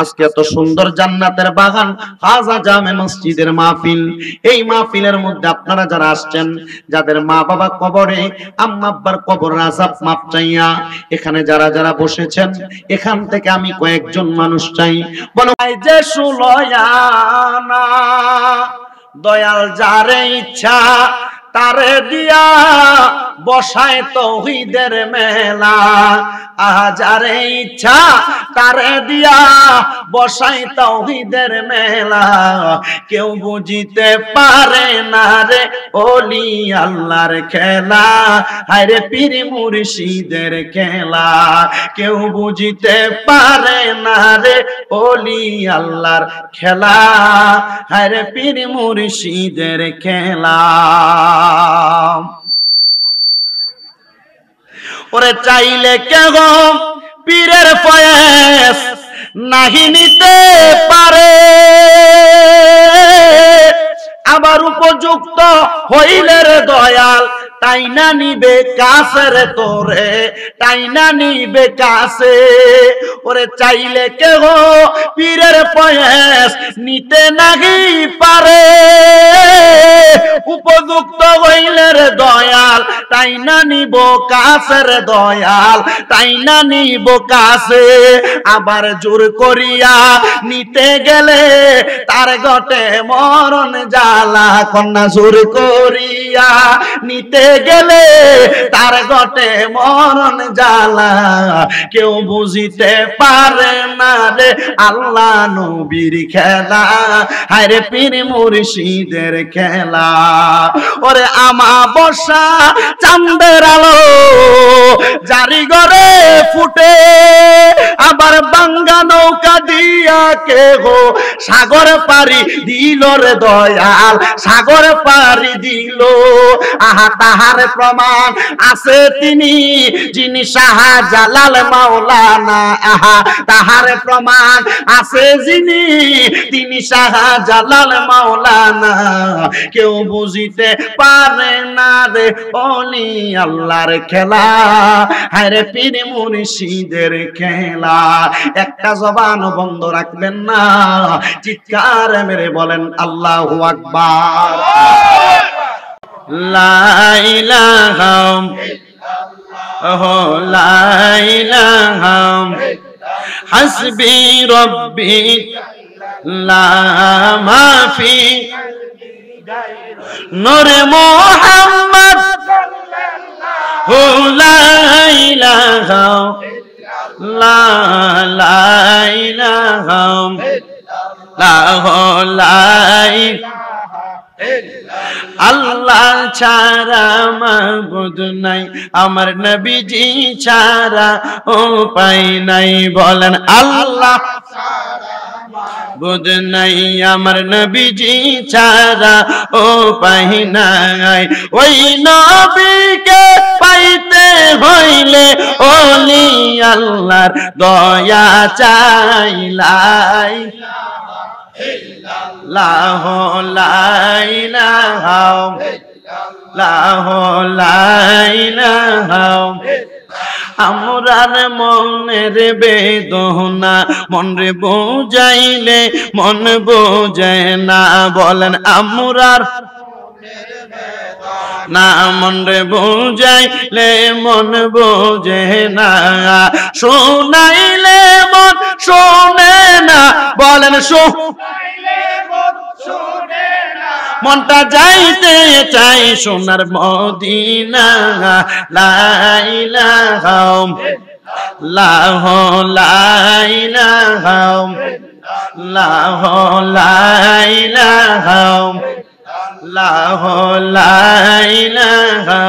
আজকে এত সুন্দর জান্নাতের বাগান, হাজা জামে মসজিদের মাহফিল, এই মাহফিলের মধ্যে আপনারা যারা আসছেন, যাদের মা বাবা কবরে, আম্মা আব্বার কবর আযাব মাপ চাইয়া এখানে যারা যারা বসেছেন, এখান থেকে আমি কয়েকজন মানুষ চাই, বলো যে সুলয়ানা দয়াল যারে ইচ্ছা তারে দিয়া বসায় তৌহিদের মেলা। আহা যারে ইচ্ছা তারে দিয়া বসায় তৌহিদের মেলা। কেউ বুঝিতে পারে না রে ওলি আল্লাহর খেলা, হায়রে পীর মুর্শিদের খেলা। কেউ বুঝিতে পারে না রে ওলি আল্লাহর খেলা, হায়রে পীর মুর্শিদের খেলা। ওরে চাইলে কেহ পীরের ফয়েজ নাহি নিতে পারে, আবার উপযুক্ত হইলে রে দয়াল তাই না নিবে কাছে রে তোরে, তাই না নিবে কাছে। ওরে চাইলে কেহ পীরের ফয়েজ নিতে নাহি পারে, উপযুক্ত হইলে রে দয়াল তাই না নিব কাছে রে দয়াল, তাই না নিব কাছে। আবার জোর করিয়া নিতে গেলে তার ঘটে মরণ জ্বালা, কন্যা জোর করিয়া নিতে গেলে তার ঘটে মরণ জ্বালা। কেউ বুঝিতে পারে না রে আল্লাহ নবীর খেলা, হায়রে পীর মুর্শিদের খেলা। ওরে আমাবস্যা চাঁদের আলো জারি ঘরে ফুটে, আবার বাঙ্গা নৌকা দিয়া কেহ সাগর পারি দিল রে দয়াল, সাগর পারি দিল। আহা তাহার প্রমাণ আছে তিনি যিনি শাহজালাল মাওলানা, আহা তাহার প্রমাণ আছে যিনি তিনি শাহজালাল মাওলানা। কেউ বুঝিতে পারে না রে ওলি আল্লাহর খেলা, হায়রে পীর মুর্শিদের খেলা। একটা জবান বন্ধ রাখবেন না, চিৎকার মেরে বলেন আল্লাহু আকবার। লা ইলাহা ইল্লাল্লাহ লা ইলাহা হাসবি রব্বি লা মাফি নূর মুহাম্মদ লা ইলাহা লা ইলাহা লা আল্লাহ ছাড়া মাবুদ নাই, আমার নবীজি ছাড়া উপায় নাই। বলেন আল্লাহ বুঝ নাই, আমার নবীজি ছাড়া উপায় নাই। ওই নবীকে পাইতে হইলে ওলি আল্লাহর দয়া চাইলাই। লাহ লাইলাহা লাহ লাইলাহা আমরার মনের বেদনা মন রে বুঝাইলে মন বোঝে না বলেন আমরার না মন রে বুঝাইলে মন বোঝে না শোনাইলে মন শোনে না বলেন মনটা যাইতে চাই সোনার মদিনা লা ইলাহা লাহ লাইলাহা লাহ লাইলাহা লাহ লাইলাহা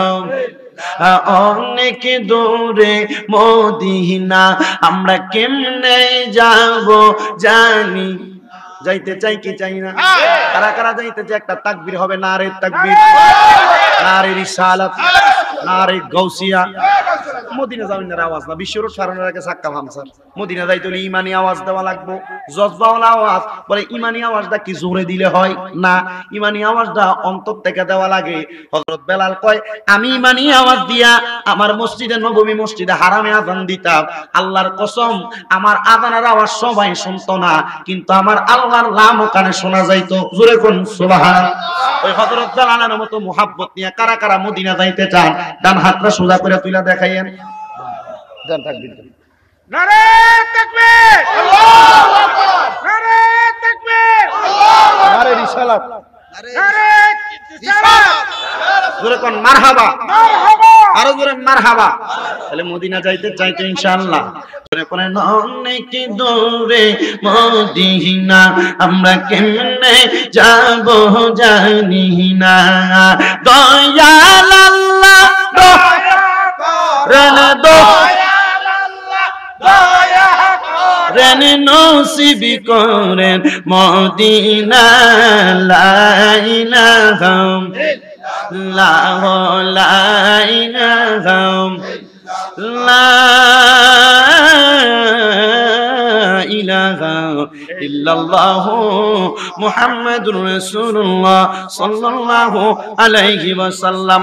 অনেক দূরে মদিনা আমরা কেমনে যাব জানি যাইতে চাই কি চাই না কারা কারা যাইতে চাই একটা তাকবীর হবে নারে তাকবীর নারে রিসালাত নারে গাউসিয়া মদিনা যাওয়ার আওয়াজ না বিশ্বরোড সারানোর আগে সাক্কা ভামসার মদিনা যাইতে হলে ইমানি আওয়াজ দেওয়া লাগবে জজবাওয়ালা আওয়াজ বলে ইমানি আওয়াজটা কি জোরে দিলে হয় না ইমানি আওয়াজটা অন্তর থেকে দেওয়া লাগে হযরত বেলাল কয় আমি ইমানি আওয়াজ দিয়া আমার মসজিদে নববী মসজিদে হারামে আযান দিতাম আল্লাহর কসম আমার আযানের আওয়াজ সবাই শুনতো না কিন্তু আমার আল্লাহর নাম কানে শোনা যাইতো জোরে কোন সুবহানাল্লাহ ওই হযরত বেলালের মতো মুহাব্বত নিয়ে কারা কারা মদিনা যাইতে চান ডান হাতটা সোজা করে তুইলা দেখাইয়েন জান তাকবীর নারে তাকবীর আল্লাহু আকবার নারে তাকবীর আল্লাহু আকবার নারে রিসালাত নারে রিসালাত জোরে কোন মারহাবা মারহাবা আরো জোরে মারহাবা তাহলে মদিনা যাইতে চাইতো ইনশাআল্লাহ জোরে কোন অনেক দূরে মদিনা আমরা কেমনে যাব জানি না দয়াল আল্লাহ দয়া দয়াল আল্লাহ দয়া রেন নসিব করেন মদিনা লা ইলাহা লাহ লাইলাহা লা ইলাহা ইল্লাল্লাহ মুহাম্মাদুর রাসূলুল্লাহ সাল্লাল্লাহু আলাইহি ওয়াসাল্লাম